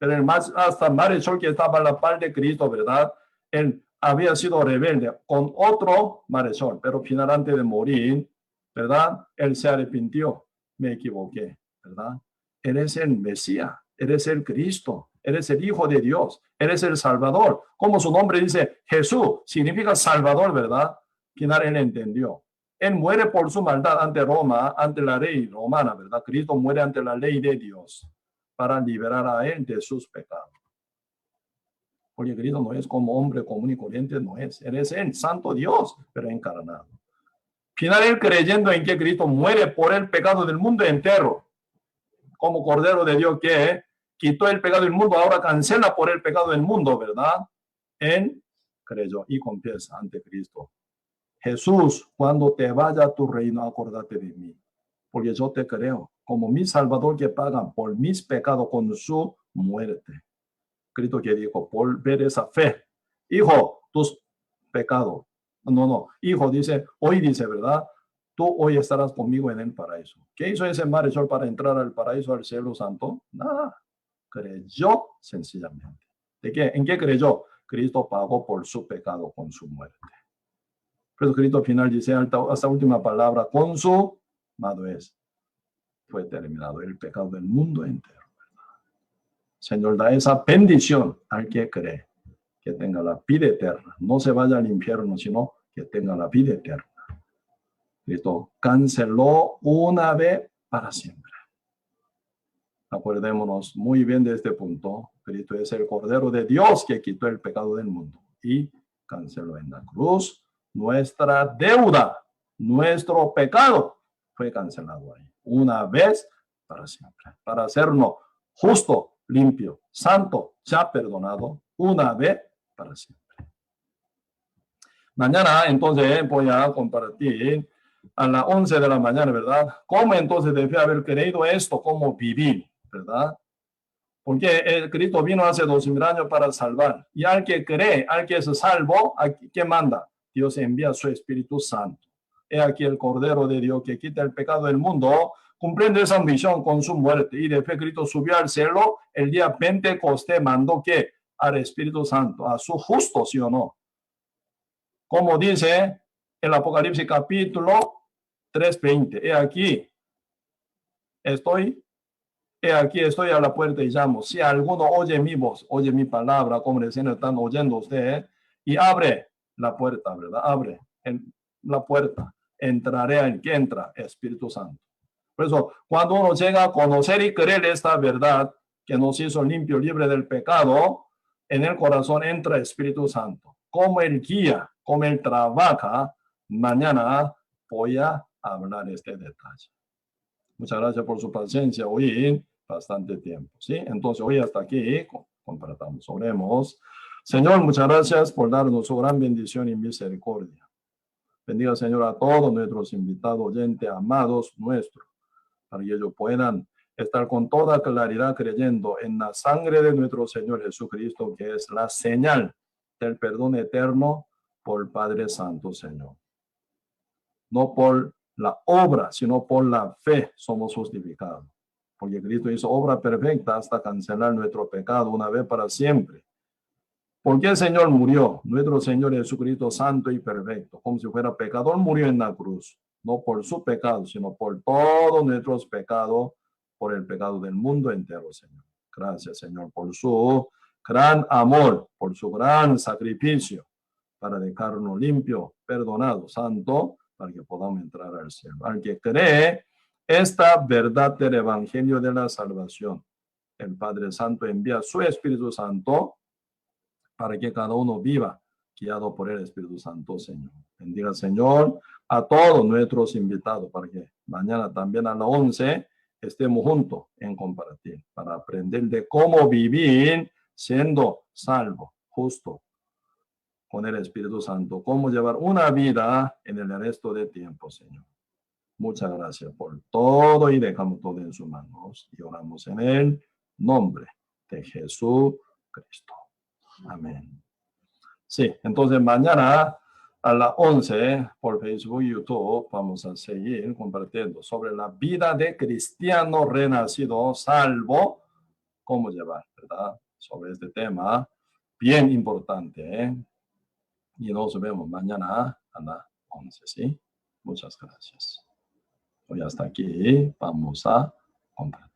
Pero el más, hasta Marechol, que estaba a la par de Cristo, ¿verdad? Él había sido rebelde con otro Marechol, pero final antes de morir, ¿verdad? Él se arrepintió. Me equivoqué, ¿verdad? Eres el Mesías, eres el Cristo, eres el Hijo de Dios, eres el Salvador. Como su nombre dice, Jesús significa Salvador, ¿verdad? Final él entendió. Él muere por su maldad ante Roma, ante la ley romana, ¿verdad? Cristo muere ante la ley de Dios para liberar a él de sus pecados. Porque Cristo no es como hombre común y corriente, no es. Él es el santo Dios, pero encarnado. Final él creyendo en que Cristo muere por el pecado del mundo entero, como Cordero de Dios que quitó el pecado del mundo, ahora cancela por el pecado del mundo, ¿verdad? Él creyó y confiesa ante Cristo. Jesús, cuando te vaya a tu reino, acordate de mí, porque yo te creo como mi Salvador que paga por mis pecados con su muerte. Cristo que dijo, por ver esa fe, hijo, tus pecados. No, hijo dice, hoy dice, ¿verdad? tú hoy estarás conmigo en el paraíso. ¿Qué hizo ese malhechor para entrar al paraíso, al cielo santo? Nada. Creyó sencillamente. ¿De qué? ¿En qué creyó? Cristo pagó por su pecado con su muerte. Por eso Cristo al final dice hasta última palabra, consumado es. Fue terminado el pecado del mundo entero. Señor, da esa bendición al que cree, que tenga la vida eterna. No se vaya al infierno, sino que tenga la vida eterna. Cristo canceló una vez para siempre. Acordémonos muy bien de este punto. Cristo es el Cordero de Dios que quitó el pecado del mundo y canceló en la cruz nuestra deuda, nuestro pecado fue cancelado ahí. Una vez para siempre. Para hacernos justo, limpio, santo, ya perdonado, una vez para siempre. Mañana entonces voy a compartir a las 11 de la mañana, ¿verdad? ¿Cómo entonces debe haber creído esto? ¿Cómo vivir? ¿Verdad? Porque el Cristo vino hace 2000 años para salvar. Y al que cree, al que es salvo, ¿qué manda? Dios envía su Espíritu Santo. He aquí el Cordero de Dios que quita el pecado del mundo, cumpliendo esa misión con su muerte. Y después Cristo subió al cielo. El día Pentecostés mandó que al Espíritu Santo, a su justo, ¿sí o no? Como dice el Apocalipsis capítulo 3:20. He aquí estoy a la puerta y llamo. Si alguno oye mi voz, oye mi palabra, como recién están oyendo ustedes, y abre la puerta, ¿verdad? Abre la puerta. Entraré al que entra, Espíritu Santo. Por eso, cuando uno llega a conocer y creer esta verdad que nos hizo limpio, libre del pecado, en el corazón entra Espíritu Santo. Como Él guía, como Él trabaja, mañana voy a hablar este detalle. Muchas gracias por su paciencia. Hoy bastante tiempo, ¿sí? Entonces, hoy hasta aquí compartamos. Oremos. Señor, muchas gracias por darnos su gran bendición y misericordia. Bendiga, Señor, a todos nuestros invitados, oyentes, amados nuestros, para que ellos puedan estar con toda claridad creyendo en la sangre de nuestro Señor Jesucristo, que es la señal del perdón eterno por Padre Santo, Señor. No por la obra, sino por la fe somos justificados. Porque Cristo hizo obra perfecta hasta cancelar nuestro pecado una vez para siempre. ¿Por qué el Señor murió? Nuestro Señor Jesucristo santo y perfecto, como si fuera pecador, murió en la cruz. No por su pecado, sino por todos nuestros pecados, por el pecado del mundo entero, Señor. Gracias, Señor, por su gran amor, por su gran sacrificio, para dejarnos limpio, perdonado, santo, para que podamos entrar al cielo. Al que cree esta verdad del Evangelio de la salvación, el Padre Santo envía su Espíritu Santo para que cada uno viva guiado por el Espíritu Santo, Señor. Bendiga, Señor, a todos nuestros invitados para que mañana también a las 11 estemos juntos en compartir para aprender de cómo vivir siendo salvo, justo, con el Espíritu Santo, cómo llevar una vida en el resto de tiempo, Señor. Muchas gracias por todo y dejamos todo en sus manos y oramos en el nombre de Jesucristo. Amén. Sí, entonces mañana a las 11 por Facebook y YouTube vamos a seguir compartiendo sobre la vida de cristiano renacido, salvo, cómo llevar, ¿verdad? Sobre este tema bien importante, ¿eh? Y nos vemos mañana a las 11, ¿sí? Muchas gracias. Hoy hasta aquí vamos a compartir.